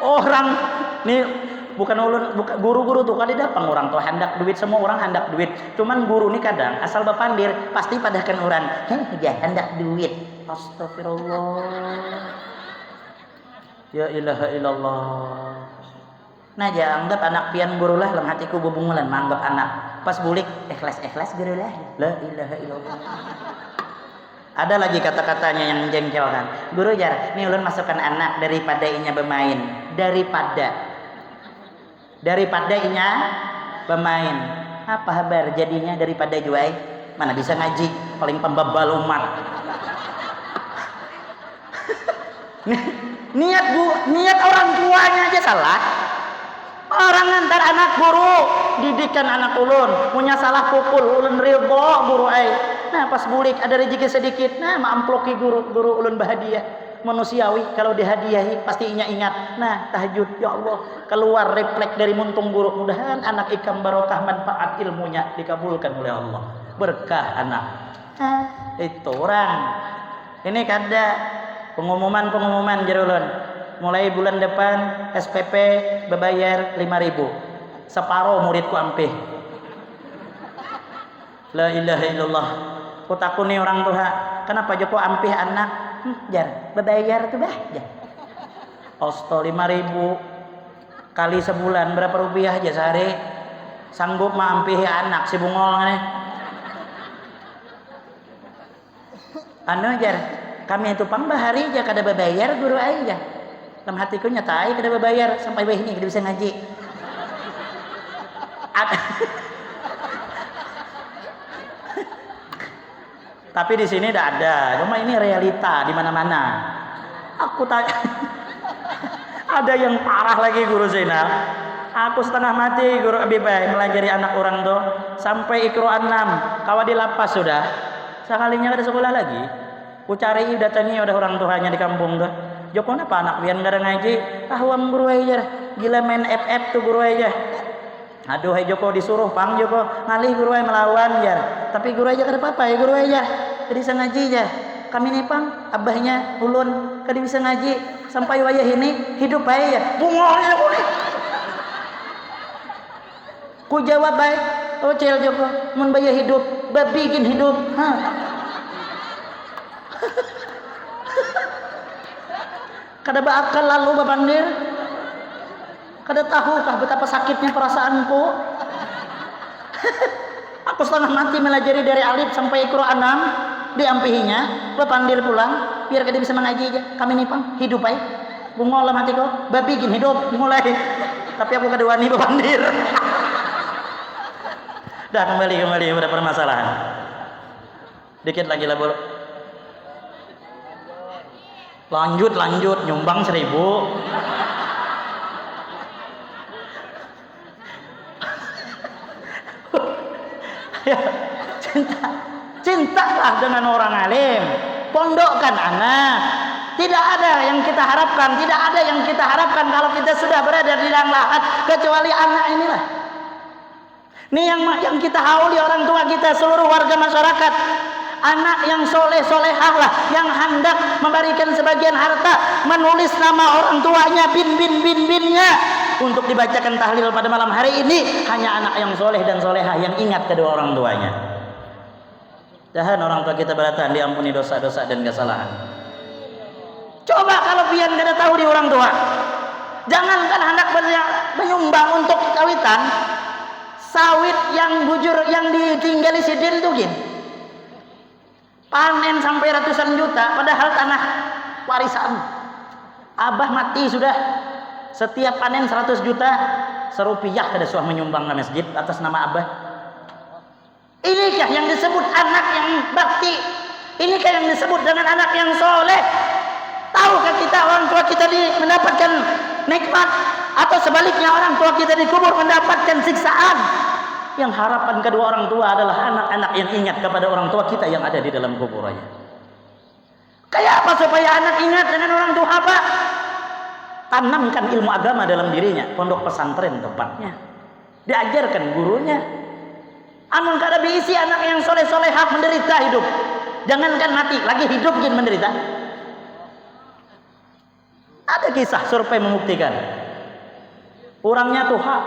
Orang nih bukan ulun, bukan guru-guru tuh kali datang orang tuh hendak duit, semua orang hendak duit. Cuman guru nih kadang asal bapandir pasti padahkan orang, ya hendak duit. Astagfirullah. Ya ilaha illallah. Nah jangan anggap anak pian guru lah dalam hatiku bubungulan manggap anak. Pas bulik ikhlas guru lah. La ilaha illallah. Ada lagi kata-katanya yang menjengkelkan. Guru jar, nih ulun masukkan anak daripada inya bermain. Daripada inya bermain. Apa kabar jadinya daripada juai? Mana bisa ngaji, paling pembabal umat. niat orang tuanya aja salah. Orang ngantar anak guru, didikan anak ulun, punya salah pukul, ulun ridho guru ai. Nah pas bulik ada rezeki sedikit, nah maamploki guru ulun bahagia. Manusiawi kalau dihadiahi pasti ingat. Nah tahajud, ya Allah, keluar refleks dari muntung guru. Mudahan anak ikam barokah manfaat ilmunya dikabulkan oleh Allah. Berkah anak. Itu orang. Ini kada pengumuman jerulun. Mulai bulan depan SPP berbayar 5.000. Separuh muridku ampih. La ilaha illallah. Kutaku nih orang tua, kenapa Joko ampih anak? Jar, berbayar tuh bah. Jar. Osto 5.000 kali sebulan berapa rupiah aja sehari? Sanggup mah ampih anak si bungol nih. Jar, kami itu pang bahari aja kada berbayar guru aja. Dalam hatiku nyatai kada berbayar sampai ini kada bisa ngaji. Tapi di sini tidak ada. Cuma ini realita di mana-mana. Aku tanya, ada yang parah lagi guru Zainal. Aku setengah mati guru Abibai melajari anak orang tuh sampai Iqra 6. Kawa di lapas sudah. Sekalinya ada sekolah lagi. Ku cari datangi udah orang tuanya di kampung tuh. Joko apa anak pian gara ngaji? Tahuam guru aja. Gila main FF tuh guru aja. Aduh, hai Joko disuruh pang Joko ngalih guru aja melawan jar. Tapi guru aja kada apa-apa ya guru aja. Jadi bisa ngaji aja. Kami nih pang abahnya ulun kada bisa ngaji sampai wayah ini hidup baik ya. Bungolnya boleh. Ku jawab baik. Oh cel Joko, mun bayah hidup, babi bikin hidup. Kada beakal lalu babandir. Kada tahukah betapa sakitnya perasaanku. Aku setengah mati melajari dari alif sampai Iqra 6 diampihinya, babandir pulang biar kada bisa mengaji aja. Kami nih pang hidup aja. Bungol lah matiku, babi bikin hidup mulai. Tapi aku kada wani babandir. Dah kembali pada permasalahan. Dikit lagi lah bro. Lanjut nyumbang 1.000. Ya, cintalah dengan orang alim, pondokkan anak. Tidak ada yang kita harapkan kalau kita sudah berada di dalam lahat kecuali anak inilah. Ini yang kita hauli orang tua kita, seluruh warga masyarakat. Anak yang soleh-solehah lah yang hendak memberikan sebagian harta, menulis nama orang tuanya, binnya untuk dibacakan tahlil pada malam hari ini. Hanya anak yang soleh dan solehah yang ingat kedua orang tuanya. Dan orang tua kita beratan diampuni dosa-dosa dan kesalahan. Coba kalau pian kada tahu di orang tua, jangankan hendak menyumbang untuk kawitan, sawit yang bujur yang ditinggali sidin tuh gini. Panen sampai ratusan juta, padahal tanah warisan. Abah mati sudah, setiap panen 100 juta, serupiah kada suah menyumbang ke masjid atas nama abah. Inikah yang disebut anak yang bakti? Inikah yang disebut dengan anak yang soleh? Tahukah kita orang tua kita mendapatkan nikmat, atau sebaliknya orang tua kita dikubur mendapatkan siksaan? Yang harapan kedua orang tua adalah anak-anak yang ingat kepada orang tua kita yang ada di dalam kuburannya. Kayak apa supaya anak ingat dengan orang tua apa? Tanamkan ilmu agama dalam dirinya, pondok pesantren tempatnya. Diajarkan gurunya. Amun kada diisi anak yang soleh-solehah menderita hidup. Jangankan mati, lagi hidup gin menderita. Ada kisah survei membuktikan. Orangnya tuha,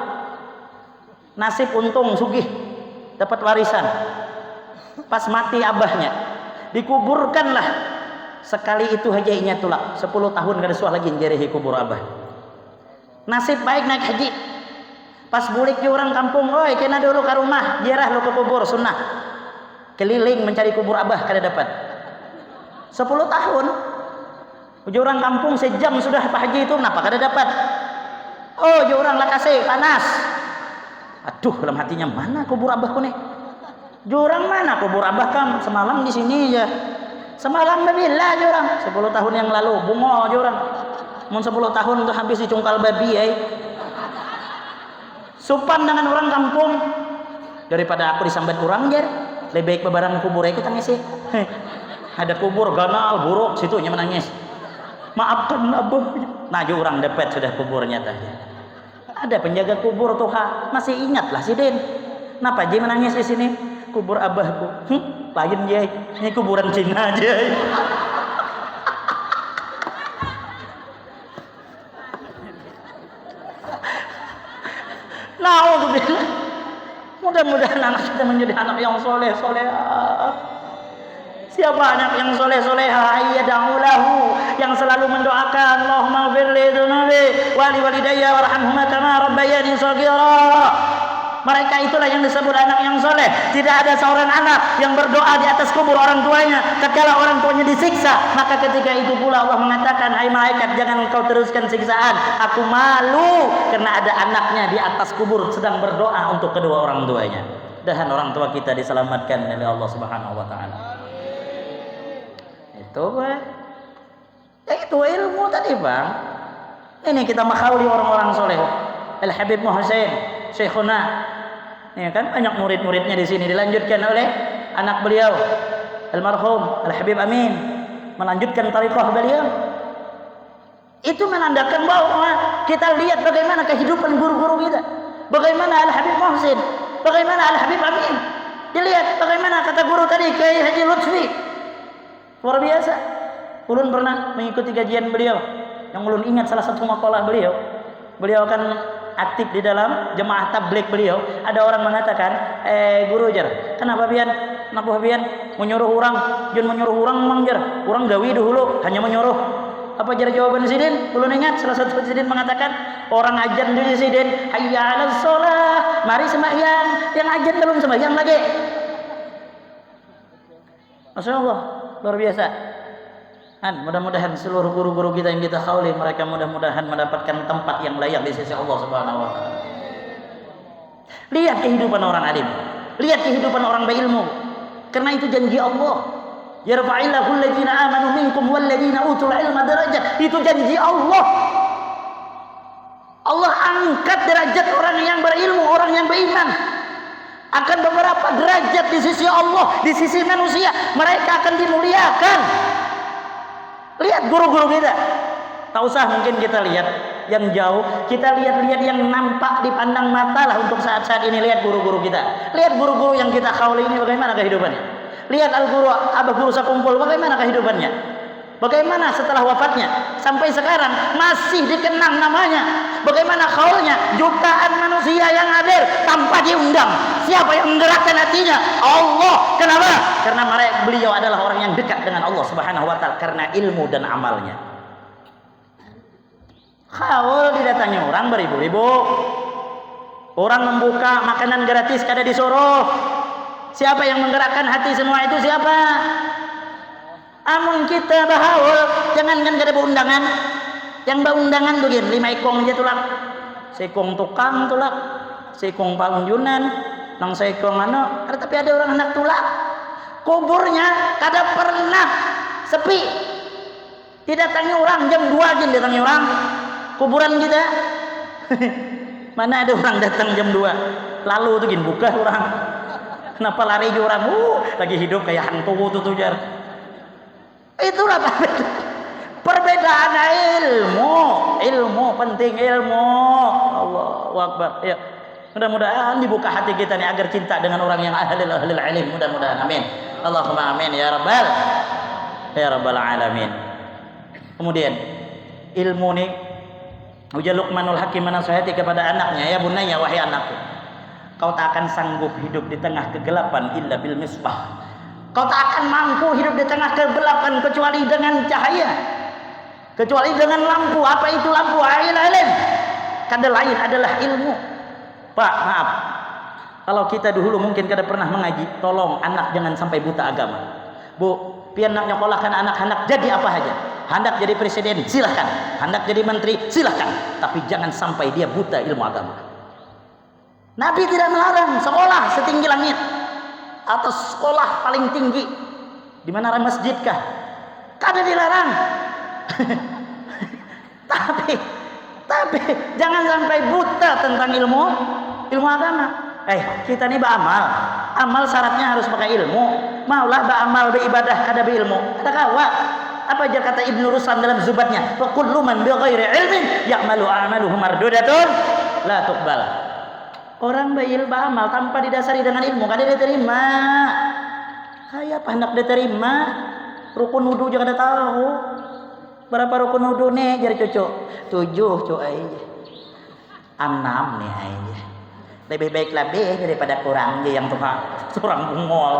nasib untung sugih, dapat warisan. Pas mati abahnya, dikuburkanlah sekali itu aja inya tulak 10 tahun kada suah lagi jarihi kubur abah. Nasib baik naik haji. Pas bulik ke orang kampung, oi kena dulu ke rumah, jiarah lu ke kubur sunnah. Keliling mencari kubur abah kada dapat. 10 tahun. Uji orang kampung sejam sudah Pak Haji itu kenapa kada dapat? Oh, uji orang lah kasih panas. Aduh, dalam hatinya mana kubur abahku nih? Jurang mana kubur abah kam? Semalam di sini ya. Semalam bila jurang 10 tahun yang lalu bungo jurang. Mun 10 tahun tuh habis dicungkal babi Supan dengan orang kampung daripada aku disambat orang jar. Lebih baik bebarang kubur aku tangis sih. Ada kubur ganal buruk situ nya menangis. Maafkan abah. Nah jurang dapat sudah kuburnya tadi. Ada penjaga kubur tuh masih ingat lah si Den. Kenapa Ji menangis di sini? Kubur abahku. Lain Jai. Ini kuburan Cina Jai. Nah, mudah-mudahan anak kita menjadi anak yang soleh. Siapa anak yang soleh-soleha yad'ulahu yang selalu mendoakan Allahumma ighfir li dzunubi wa li walidayya warhamhuma kama rabbayani shaghira. Mereka itulah yang disebut anak yang soleh. Tidak ada seorang anak yang berdoa di atas kubur orang tuanya tatkala orang tuanya disiksa, maka ketika itu pula Allah mengatakan, hai malaikat, jangan engkau teruskan siksaan, aku malu karena ada anaknya di atas kubur sedang berdoa untuk kedua orang tuanya. Dan orang tua kita diselamatkan oleh Allah Subhanahu wa taala. Itu ilmu tadi bang. Ini kita menghauli orang-orang soleh. Al Habib Muhsin Syekhuna, ya kan banyak murid-muridnya di sini. Dilanjutkan oleh anak beliau almarhum Al Habib Amin, melanjutkan tariqah beliau. Itu menandakan bahwa kita lihat bagaimana kehidupan guru-guru kita, bagaimana Al Habib Muhsin, bagaimana Al Habib Amin. Dilihat bagaimana kata guru tadi Kiai Haji Lutfi. Luar biasa. Ulun pernah mengikuti kajian beliau. Yang ulun ingat salah satu makalah beliau. Beliau kan aktif di dalam jemaah tabligh beliau. Ada orang mengatakan, guru jar, kenapa pian menyuruh orang, jun menyuruh orang memang jar. Orang gawi dulu hanya menyuruh. Apa jar jawaban Sidin? Ulun ingat salah satu Sidin mengatakan, orang ajan dulu Sidin, hayya 'alas shalah, mari sembahyang. Yang ajan belum sembahyang lagi. Masyaallah, luar biasa. Mudah-mudahan seluruh guru-guru kita yang kita khauli, mereka mudah-mudahan mendapatkan tempat yang layak di sisi Allah Subhanahu wa taala. Lihat kehidupan orang alim, lihat kehidupan orang berilmu. Karena itu janji Allah. Yarfa'illahu alladziina aamanu minkum walladziina utul ilma darajat. Itu janji Allah. Allah angkat derajat orang yang berilmu, orang yang beriman. Akan beberapa derajat di sisi Allah, di sisi manusia, mereka akan dimuliakan. Lihat guru-guru kita. Tak usah mungkin kita lihat yang jauh, kita lihat yang nampak dipandang mata lah untuk saat-saat ini. Lihat guru-guru kita. Lihat guru-guru yang kita khauli ini bagaimana kehidupannya. Lihat al-guru, abah guru sakumpul, bagaimana kehidupannya. Bagaimana setelah wafatnya sampai sekarang masih dikenang namanya. Bagaimana khaulnya, jutaan manusia yang hadir tanpa diundang. Siapa yang menggerakkan hatinya? Allah. Kenapa? Karena beliau adalah orang yang dekat dengan Allah Subhanahu wa taala karena ilmu dan amalnya. Khaul didatangi orang beribu-ribu. Orang membuka makanan gratis kada disuruh. Siapa yang menggerakkan hati semua itu? Siapa? Amun kita bahaul, jangankan kada undangan. Yang undangan tuh gini, 5 ekong aja tulak. Sekong tukang tulak, sekong pangunjunan, nang sekong tapi ada orang anak tulak. Kuburnya kada pernah sepi. Didatangi orang jam 2 aja datangi orang. Kuburan kita. Mana ada orang datang jam 2. Lalu tuh gini buka orang. Kenapa lari orang? Lagi hidup kayak hantu tuh jar. Itulah perbedaan ilmu penting ilmu. Allahu Akbar. Ya, mudah-mudahan dibuka hati kita nih agar cinta dengan orang yang ahlul ilm. Mudah-mudahan amin. Allahumma amin ya rabbal alamin. Kemudian ilmu nih ujar Luqmanul Hakim menasihati kepada anaknya, ya bunayya wahai anakku, kau tak akan sanggup hidup di tengah kegelapan illa bil misbah. Kau tak akan mampu hidup di tengah kegelapan kecuali dengan cahaya, kecuali dengan lampu. Apa itu lampu? Ilmu. Kada lain adalah ilmu. Pak, maaf, kalau kita dulu mungkin kada pernah mengaji, tolong anak jangan sampai buta agama. Bu, pian nak nyokolahkan anak-anak jadi apa saja. Hendak jadi presiden, silahkan. Hendak jadi menteri, silahkan. Tapi jangan sampai dia buta ilmu agama. Nabi tidak melarang sekolah setinggi langit atau sekolah paling tinggi di menara masjid kah? Kada dilarang. tapi jangan sampai buta tentang ilmu agama. Kita ni amal syaratnya harus pakai ilmu. Maulah beramal beribadah kada berilmu. Ada kawa. Apa aja kata Ibnu Ruslan dalam Zubatnya? Wa kullu man bighairi ilmin ya'malu a'maluhu mardudatun la tuqbal. Orang beramal tanpa didasari dengan ilmu kada diterima. Kayak apa hendak diterima? Rukun wudu juga kada tahu. Berapa rukun wudu nih jari cucu? 7 cu aja. 6 nih aja. Lebih baik lebih daripada kurang dia yang tukang bungol.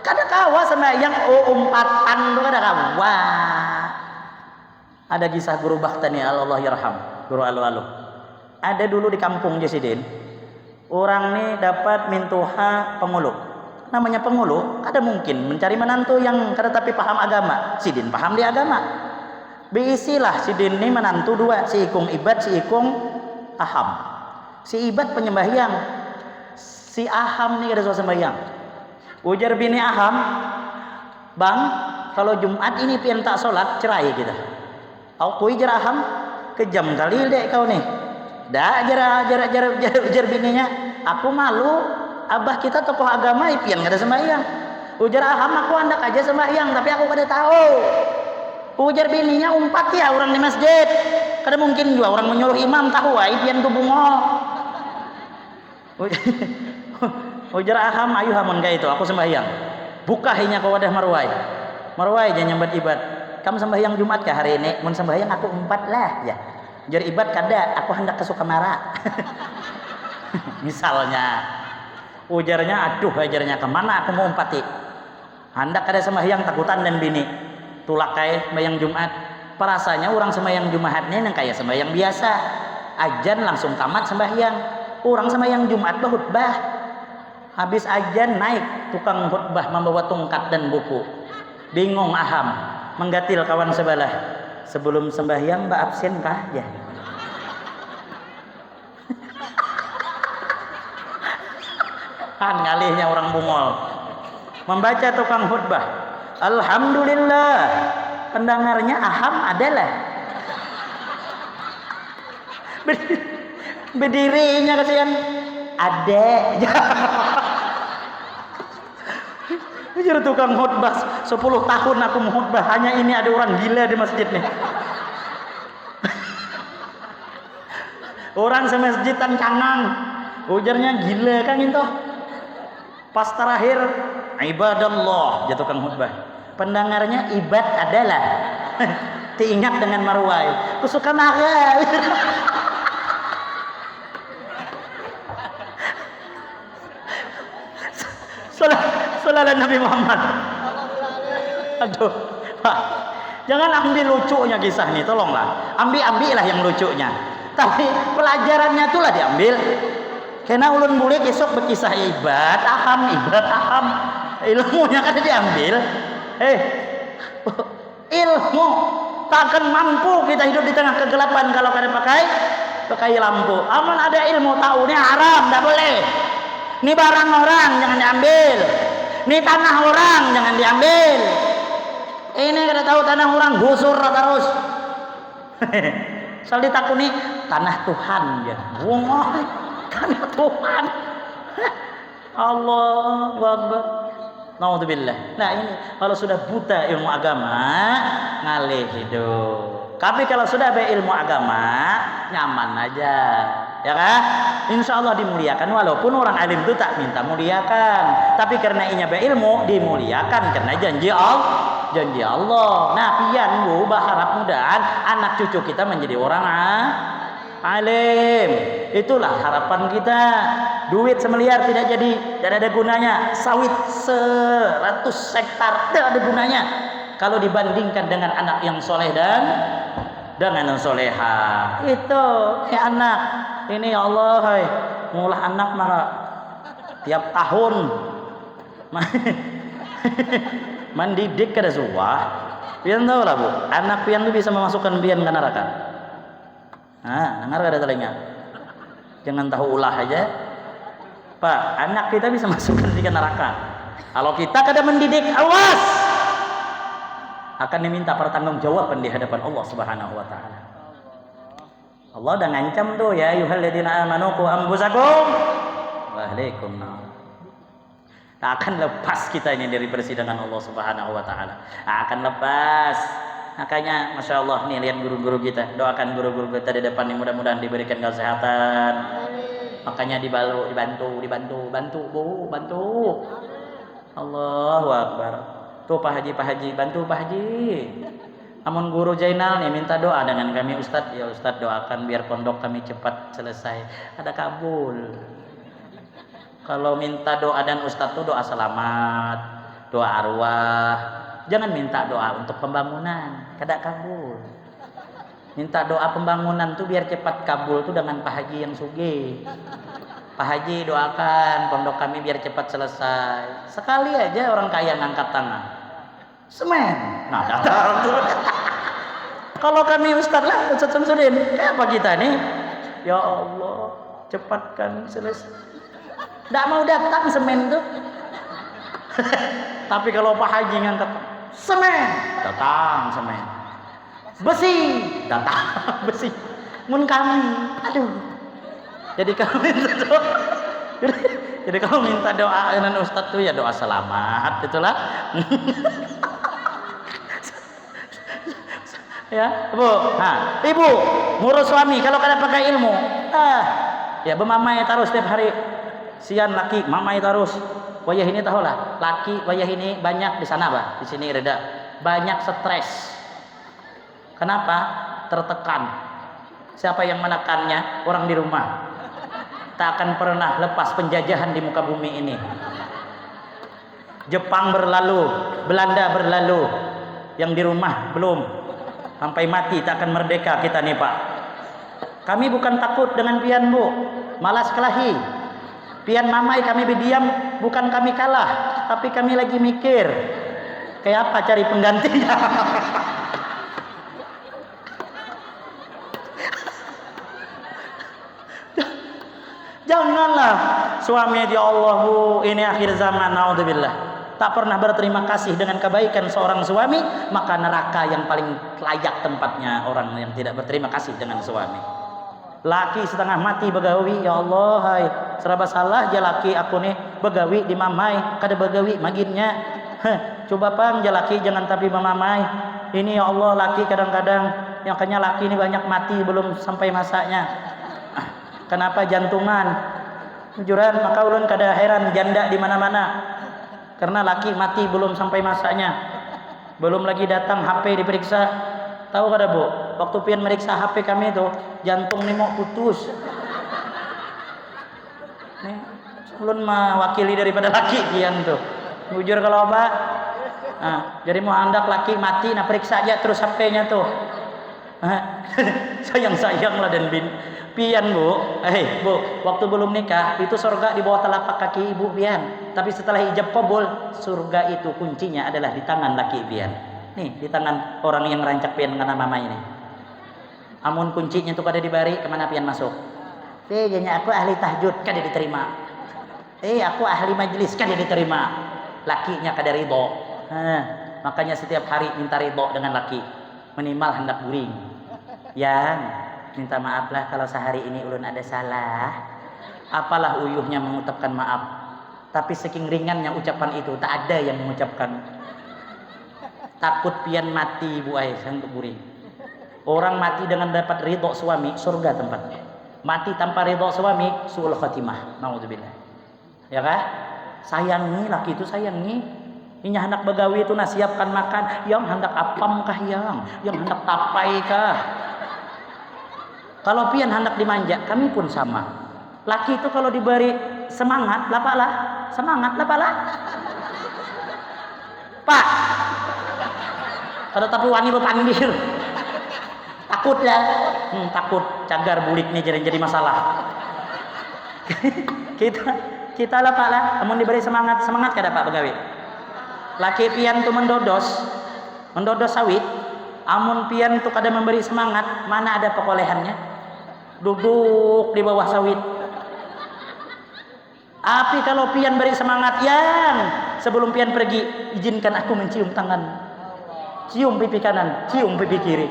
Kada kawa sama yang umpatan tu kada kawa. Ada kisah guru Baktani Allah yarham, guru alu-alu. Ada dulu di kampung Jasidin, orang ni dapat mintuha pengulu. Namanya pengulu, kada mungkin mencari menantu yang kada tapi paham agama. Sidin paham di agama. Beisilah Sidin ni menantu 2, si Ikung Ibad, si Ikung Aham. Si Ibad penyembahyang, si Aham ni kada suka sembahyang. Ujar bini Aham, bang, kalau Jumat ini pian tak solat cerai kita. Aku ujar Aham, kejam kali dek kau nih. Dah jar bininya, aku malu, abah kita tokoh agama pian kada sembahyang. Ujar Aham, aku hendak aja sembahyang tapi aku kada tahu. Ujar bininya, umpat ya orang di masjid. Kada mungkin juga orang menyuruh imam tahu pian tu bungol. Ujar Aham, ayu hamun gak itu, aku sembahyang. Buka hanya ke wadah marwai. Marwai jangan nyambat ibad. Kamu sembahyang Jumat kah hari ini? Mun sembahyang aku 4 lah ya. Ujar ibad kada, aku hendak ke Sukamara. Misalnya. Ujarnya, aduh ajarnya kemana aku mau umpati. Hendak kada sembahyang takutan dan bini. Tulakai sembahyang Jumat. Perasanya orang sembahyang Jumatnya yang kayak sembahyang biasa. Ajan langsung tamat sembahyang. Orang sembahyang Jumat khutbah. Habis ajan naik tukang khutbah membawa tongkat dan buku. Bingung Aham, menggatil kawan sebelah. Sebelum sembahyang mbak absen kah? Ya. Kan ngalihnya orang bungol. Membaca tukang khutbah. Alhamdulillah. Pendengarnya Aham adalah. Berdirinya kasihan. Adek. Jadi tukang khutbah 10 tahun aku mau khutbah, hanya ini ada orang gila di masjid nih. Orang semasjidan cangang, ujarnya gila kan itu. Pas terakhir ibadallah jatuh tukang khutbah. Pendengarnya ibad adalah. Diingat dengan marwai. Kusuka marah. Sallallahu Nabi Muhammad. Aduh, Pak. Jangan ambil lucunya kisah ini, tolonglah. Ambil-ambillah yang lucunya. Tapi pelajarannya itulah diambil. Karena ulun boleh besok berkisah ibad aham. Ilmunya kan diambil. Ilmu tak akan mampu kita hidup di tengah kegelapan kalau kada pakai lampu. Aman ada ilmu tahu ini haram, tidak boleh. Ini barang orang jangan diambil. Ini tanah orang jangan diambil. Ini kada tahu tanah orang gusur terus. Soal ditakuni tanah Tuhan ya. Wong tanah Tuhan. Allahu Akbar. Naudzubillah. Nah ini kalau sudah buta ilmu agama ngalih hidup. Tapi kalau sudah berilmu agama nyaman aja. Ya kan? Insya Allah dimuliakan walaupun orang alim itu tak minta muliakan, tapi karena inya berilmu dimuliakan karena janji Allah. Nah pian bu berharap mudahan anak cucu kita menjadi orang alim. Itulah harapan kita. Duit semiliar tidak ada gunanya. Sawit 100 hektar tidak ada gunanya kalau dibandingkan dengan anak yang soleh dan dengan yang soleha. Itu anak ini, ya Allah, hai ngulah anak mah tiap tahun mendidik kada suah. Pian tahu lah bu, anak pian tu bisa memasukkan pian ke neraka. Nah, dengar kada telinga? Jangan tahu ulah aja. Pak, anak kita bisa masukkan ke neraka. Kalau kita kada mendidik, awas, akan diminta pertanggungjawaban di hadapan Allah Subhanahu wa taala. Allah dah ngancam tuh, ya ayyuhalladzina amanu qu anfusakum wa ahlikum nar. Tak akan lepas kita ini dari persidangan Allah Subhanahu wa taala. Akan lepas. Makanya Masya Allah nih, lihat guru-guru kita, doakan guru-guru kita di depan ini mudah-mudahan diberikan kesehatan. Makanya dibantu Bu, bantu. Allahu Akbar. Tuh Pak Haji, bantu Pak Haji. Amun guru Jainal nih minta doa dengan kami Ustadz, ya Ustadz doakan biar pondok kami cepat selesai. Ada kabul. Kalau minta doa dan Ustadz tuh doa selamat, doa arwah. Jangan minta doa untuk pembangunan, kada kabul. Minta doa pembangunan tuh biar cepat kabul tuh dengan Pak Haji yang sugih. Pak Haji doakan pondok kami biar cepat selesai. Sekali aja orang kaya ngangkat tangan. Semen. Nah, datang tuh. Kalau kami Ustadz lah, Ustadz Samsudin, kayak apa kita nih? Ya Allah, cepatkan selesai. Tidak mau datang semen tuh. Tapi kalau Pak Haji ngangkat semen, datang semen. Besi, datang besi. Mun kami, aduh. Jadi kalau minta doa, jadi kalau minta doa dengan Ustadz tuh ya doa selamat, itulah. Ya, Bu. Nah, Ibu ngurus suami kalau kada pakai ilmu. Ya bermamai terus setiap hari. Sian laki mamai terus. Wayah ini tahulah, laki wayah ini banyak di sana bah, di sini reda. Banyak stres. Kenapa? Tertekan. Siapa yang menekannya? Orang di rumah. Tak akan pernah lepas penjajahan di muka bumi ini. Jepang berlalu, Belanda berlalu. Yang di rumah belum. Sampai mati tak akan merdeka kita nih Pak. Kami bukan takut dengan pian Bu, malas kelahi. Pian mamai kami berdiam, bukan kami kalah, tapi kami lagi mikir kayak apa cari penggantinya. Janganlah suami ya Allah Bu, ini akhir zaman, naudzubillah, tak pernah berterima kasih dengan kebaikan seorang suami, maka neraka yang paling layak tempatnya orang yang tidak berterima kasih dengan suami. Laki setengah mati begawi, ya Allah, hai serba salah je laki aku nih begawi di mamai, kada begawi maginnya. Coba pang je laki jangan tapi memamai. Ini ya Allah laki kadang-kadang yang kanya laki ini banyak mati belum sampai masanya. Kenapa jantungan? Jujuran maka ulun kada heran janda di mana-mana. Karena laki mati belum sampai masanya. Belum lagi datang HP diperiksa. Tahu kada Bu? Waktu pian meriksa HP kami itu, jantung nih mau putus. Nih, ulun mewakili daripada laki pian tuh. Jujur kalau apa? Nah, jadi mau hendak laki mati, nah periksa aja terus HP-nya tuh. Sayang-sayang lah dan pian Bu. Bu, waktu belum nikah itu surga di bawah telapak kaki ibu pian. Tapi setelah ijab qabul, surga itu kuncinya adalah di tangan laki pian. Nih di tangan orang yang rancak pian karena mama ini. Amun kuncinya tuh kada dibari, kemana pian masuk? Jadinya aku ahli tahajud kada diterima. Aku ahli majlis kada diterima. Lakinya kada ridho. Makanya setiap hari minta ridho dengan laki. Minimal hendak guring. Yang minta maaf lah kalau sehari ini ulun ada salah. Apalah uyuhnya mengucapkan maaf. Tapi saking ringannya ucapan itu, tak ada yang mengucapkan. Takut pian mati Bu Ais untuk guring. Orang mati dengan dapat ridho suami, surga tempatnya. Mati tanpa ridho suami, suul khatimah. Naudzubillah. Ya kan? Sayangi laki itu sayangi. Ini hendak begawi itu siapkan makan. Yang hendak apam kah yang hendak tapai kah? Kalau pian hendak dimanja, kami pun sama. Laki itu kalau diberi semangat, lapaklah. Semangat, lapaklah. Pak, kalau tapi wani berpanggil. Takut ya. Takut cagar bulik nih jadi masalah. kita lapaklah. Amun diberi semangat kada Pak begawi. Laki pian tu mendodos sawit. Amun pian tu kada memberi semangat, mana ada pekolehannya? Duduk di bawah sawit. Tapi kalau pian beri semangat, yang sebelum pian pergi, izinkan aku mencium tangan. Cium pipi kanan, cium pipi kiri.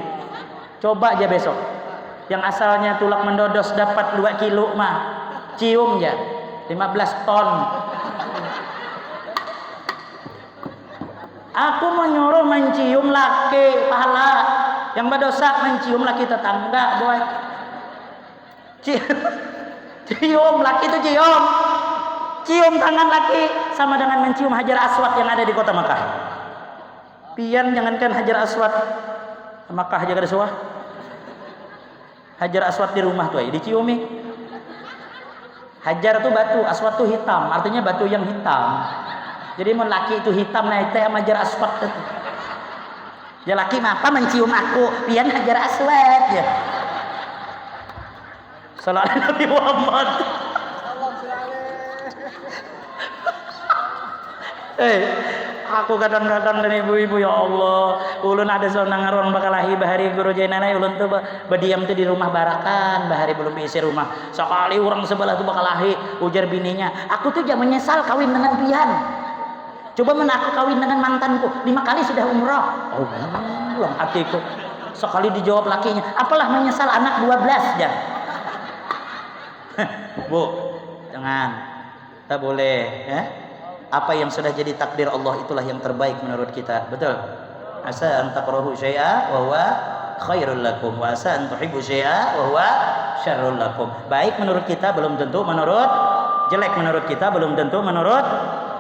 Coba aja besok. Yang asalnya tulak mendodos dapat 2 kilo mah, cium ya 15 ton. Aku menyuruh mencium laki pahala, yang berdosa mencium laki tetangga, boy. Cium laki itu cium tangan laki sama dengan mencium Hajar Aswad yang ada di kota Makkah. Pian jangankan Hajar Aswad Makkah aja kada suah. Hajar Aswad di rumah tuh diciumi. Hajar tuh batu, Aswad tuh hitam, artinya batu yang hitam. Jadi mun laki itu hitam, nah itu yang Hajar Aswad itu. Ya laki apa mencium aku, pian Hajar Aswad ya. Sallallahu Nabi Muhammad. Aku kadang-kadang dan ibu-ibu, ya Allah, ulun ada seorang ngaron bakalahi bahari guru jainana ulun tuh berdiam tuh di rumah barakan, bahari belum diisi rumah. Sekali orang sebelah tuh bakalahi ujar bininya, aku tuh jangan menyesal kawin dengan pian. Coba aku kawin dengan mantanku 5 kali sudah umroh. Oh, belum hatiku. Sekali dijawab lakinya, apalah menyesal anak 12 ya. Bu, jangan, tak boleh ya. Apa yang sudah jadi takdir Allah itulah yang terbaik menurut kita, betul? Asa an takrahu syai'a wa huwa khairul lakum wa asa an tuhibbu syai'a wa huwa syarrul lakum. Baik menurut kita belum tentu menurut, jelek menurut kita belum tentu menurut.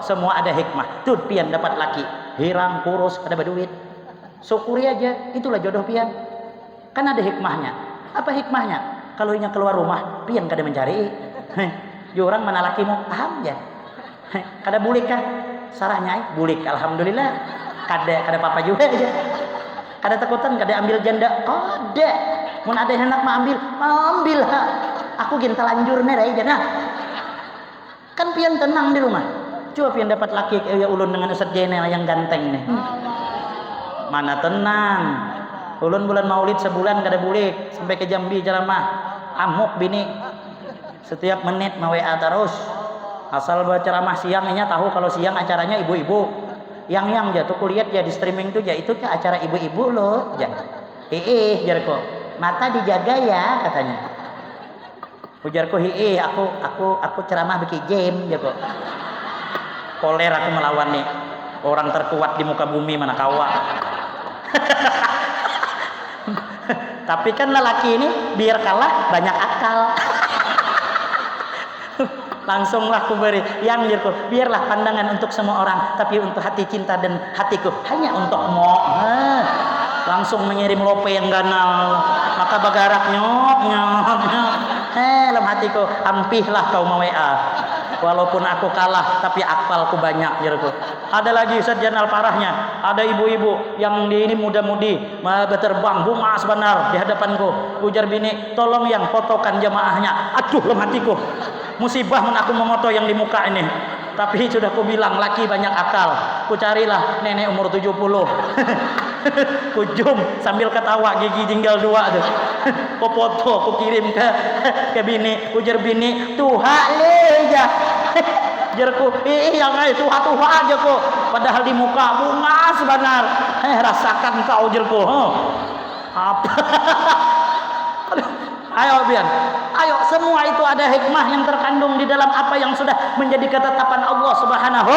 Semua ada hikmah. Tuh pian dapat laki, hirang, kurus, ada berduit. Syukuri aja, itulah jodoh pian. Kan ada hikmahnya. Apa hikmahnya? Kalau inya keluar rumah, pian kada mencari. Orang mana lakimu, paham ya? Kada bulik kah? Sarahnya bulik, alhamdulillah. Kada apa-apa juga aja. Kada takutan, kada ambil janda. Kada. Mun ada yang hendak ambil ha. Aku gin telanjur nih rai jana. Kan pian tenang di rumah. Coba pian dapat laki ya ulun dengan Ustaz Jenel yang ganteng nih. Mana tenang. Ulun bulan Maulid sebulan kada bulik sampai ke Jambi ceramah. Amuk bini. Setiap menit WA terus. Asal baca ceramah siangnya tahu kalau siang acaranya ibu-ibu. Yang jatuh kuliah ya di streaming tuh ya itu ke acara ibu-ibu loh. Ya. Jarko. Mata dijaga ya katanya. Ujarku aku ceramah bikin game Jarko. Koler aku melawan nih orang terkuat di muka bumi mana kawa. Tapi kan lelaki ini biar kalah banyak akal. Langsunglah aku beri yang dirku, biarlah pandangan untuk semua orang, tapi untuk hati cinta dan hatiku hanya untukmu. Langsung mengirim lope yang ganal, maka bagarak nyok. Dalam hatiku, ampihlah kau WA. Walaupun aku kalah, tapi akalku banyak, dirku. Ada lagi Ustaz Janal parahnya, ada ibu-ibu yang di ini muda-mudi, berterbang bungas benar di hadapanku. Ujar bini, tolong yang fotokan jamaahnya. Aduh, lemah hatiku. Musibah mun aku memoto yang di muka ini. Tapi sudah ku bilang laki banyak akal. Ku carilah nenek umur 70. Ku zoom sambil ketawa gigi tinggal 2 tuh. Ku foto, ku kirim ke bini. Ujar bini, tuha le ya. Jarku, yang tuha aja kok. Padahal di muka bunga sebenar. Rasakan kau jarku. Apa? Ayo Bian, ayo semua itu ada hikmah yang terkandung di dalam apa yang sudah menjadi ketetapan Allah Subhanahu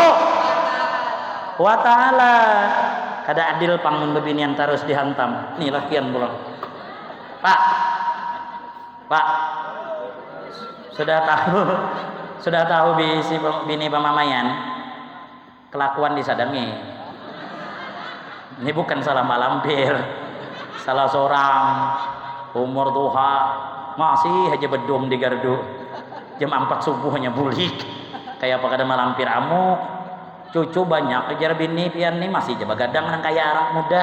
wa ta'ala. Kada adil pangun bebinian terus dihantam. Nih lakian pulang. Pak, sudah tahu bisi bini pamamayan kelakuan disadangi. Ini bukan salah malampir, salah seorang umur duha masih aja bedom di gardu. Jam 4 subuh hanya bulik. Kayak apa kada malampir amuk. Cucu banyak kejar bini pian nih masih aja begadang nang kayak anak muda.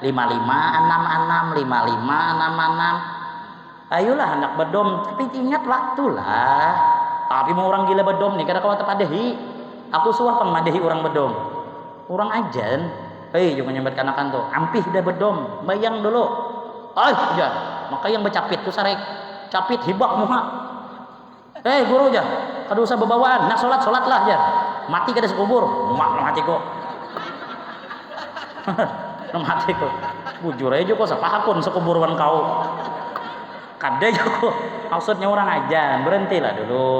55 66 55 66. Ayolah anak bedom, tapi ingat waktu lah. Tapi mau orang gila bedom nih kada kawat padehi. Aku suah pemadehi orang bedom. Orang ajan. Hei, jangan nyambat kanakan tuh. Ampih dah bedom, bayang dulu. Jar, maka yang bercapit tuh sarek. Capit hibak muha. Guru aja. Kada usah bebawaan. Nak solat lah jar. Mati kada sekubur. Mak no hatiku. No hatiku. Bujur aja kok sapakon sekuburan kau. Kada kok. Maksudnya orang ajan. Berhentilah dulu.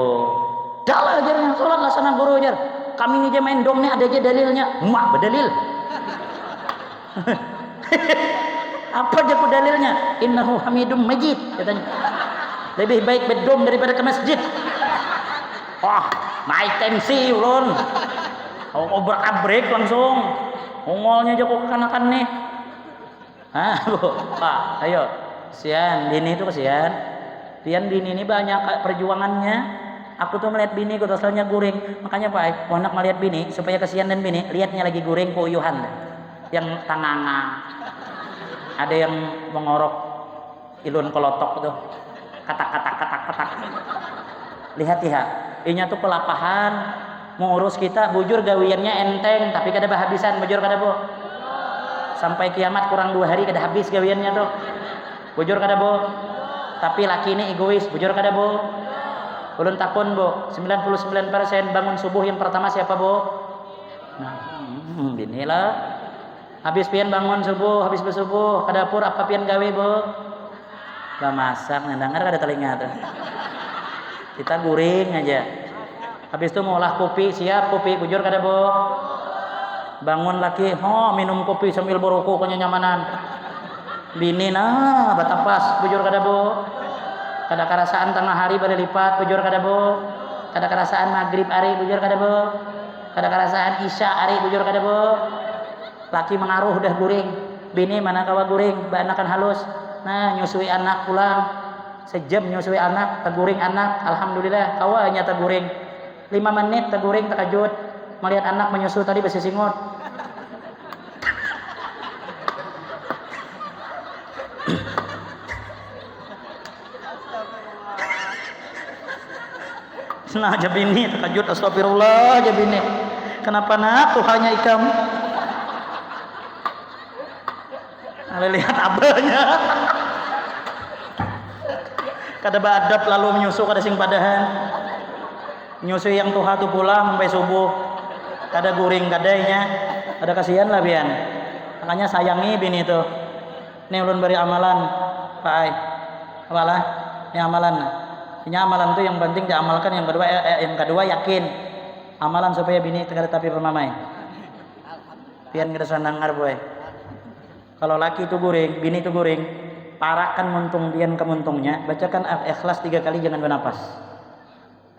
Dah lah ajarnya. Solat lah sana guru ajar. Kami ni je main dom ni ada aja dalilnya. Mak berdalil. Apa je ku dalilnya? Innahu hamidum majid katanya. Lebih baik bedom daripada ke masjid. Wah, naik tensi ulun. Obrak-abrik langsung. Ongolnya aja kok kekanakan nih. Pak, ayo. Kesian, bini itu kesian. Pian bini ini banyak perjuangannya. Aku tuh melihat bini ku asalnya guring. Makanya Pak, anak melihat bini supaya kesian dan bini, lihatnya lagi guring ku uyuhan. Yang tanganga. Ada yang mengorok ilun kolotok tuh. Katak. Lihat ya, inya tuh kelapahan. Mau urus kita, bujur gawiannya enteng, tapi kada habisan, bujur kada bu. Sampai kiamat kurang 2 hari kada habis gawiannya tuh. Bujur kada bu. Tapi laki ini egois, bujur kada bu. Ulun takun bu, 99% bangun subuh yang pertama siapa bu? Nah, inilah. Habis pian bangun subuh, habis bersubuh, ke dapur apa pian gawe bu? Bah masak, ndengar kada telinga tuh. Kita guring aja. Habis itu mau olah kopi, siap kopi, bujur kada bu? Bangun lagi, minum kopi sambil berokok kenyamanan. Bini nah, batapas, bujur kada bu? Kada kerasaan tengah hari pada lipat, bujur kada bu? Kada kerasaan maghrib hari, bujur kada bu? Kada kerasaan isya hari, bujur kada bu? Laki mengaruh dah guring. Bini mana kawa guring, banakan halus. Nah, nyusui anak pulang. Sejam nyusui anak, teguring anak. Alhamdulillah, kawa hanya teguring. 5 menit teguring terkejut. Melihat anak menyusu tadi besi singut. Nah, aja bini terkejut, astagfirullah aja bini. Kenapa nak Tuhannya ikam? Lihat abahnya. Kada beadab lalu menyusu kada sing padahan. Nyusui yang tuha tu pulang sampai subuh. Kada guring kadainya. Kada kasihan lah pian. Makanya sayangi bini itu. Ini ulun beri amalan. Pak ai. Apalah? Ini amalan. Ini amalan tu yang penting diamalkan, yang kedua yakin. Amalan supaya bini kada tapi pemamai. Pian kada sanangar boy. Kalau laki itu guring, bini itu guring, parakan muntung pian ke muntungnya, bacakan ikhlas 3 kali jangan bernapas.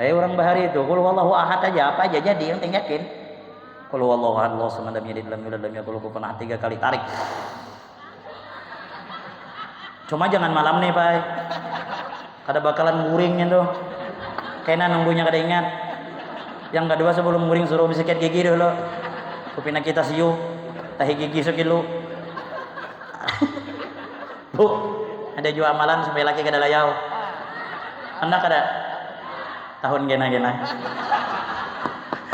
Orang bahari itu, qul huwallahu ahad aja apa aja jadi, yang penting yakin. Qul huwallahu ahad, Allahu samad, lam yalid lam yulad lam yakul lahu kufuwan ahad, 3 kali tarik. Cuma jangan malam nih, Pak. Kada bakalan guringnya tuh. Kena nunggunya kada ingat. Yang kedua sebelum guring suruh bisikat gigi dulu. Kupina kita siu, tahi gigi sekilu. Bu, ada juga amalan supaya laki kada layau. Anda kada tahun gena-gena.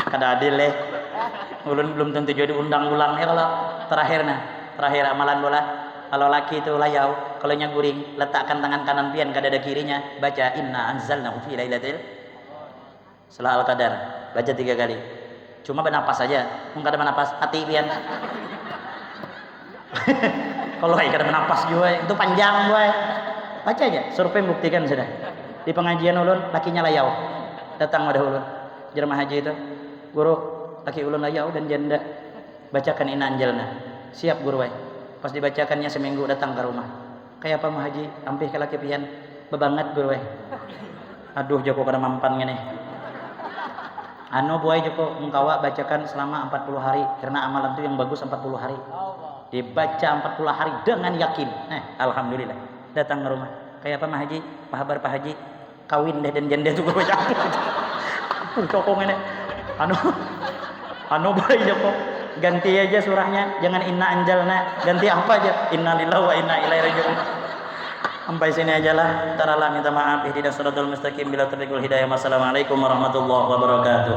Kada adil Ulun belum tentu jadi undang ulang kalau terakhir amalan bola. Kalau laki itu layau, kalau nya guring, letakkan tangan kanan pian kada ada kirinya, baca inna anzalnahu fi lailatul Salah al-qadar, baca 3 kali. Cuma bernapas saja, kada bernapas hati pian. Kalau kada bernapas juga itu panjang gue. Baca aja, survei membuktikan sudah. Di pengajian ulun lakinya layau. Datang wadah ulun. Jemaah haji itu, guru, laki ulun layau dan janda. Bacakan inna anjalna. Siap guru wae. Pas dibacakannya seminggu datang ke rumah. Kayak apa mah haji? Ampih ke laki pian. Bebanget guru wae. Aduh Joko kada mampan ngene. Boy Joko engkawa bacakan selama 40 hari karena amalan itu yang bagus 40 hari. Dibaca 40 hari dengan yakin. Alhamdulillah. Datang ke rumah. Kayak apa Mah Haji? Pak Habar Pak Haji. Kawin deh dan janda juga baca. Cokong ini. Anu baik Joko. Ganti aja surahnya, jangan inna anjalna, ganti apa aja? Innalillahi wa inna ilaihi raji'un. Sampai sini aja lah. Taralah minta maaf. Ihdinas shiratal mustaqim bila taufiqul hidayah. Wassalamualaikum warahmatullahi wabarakatuh.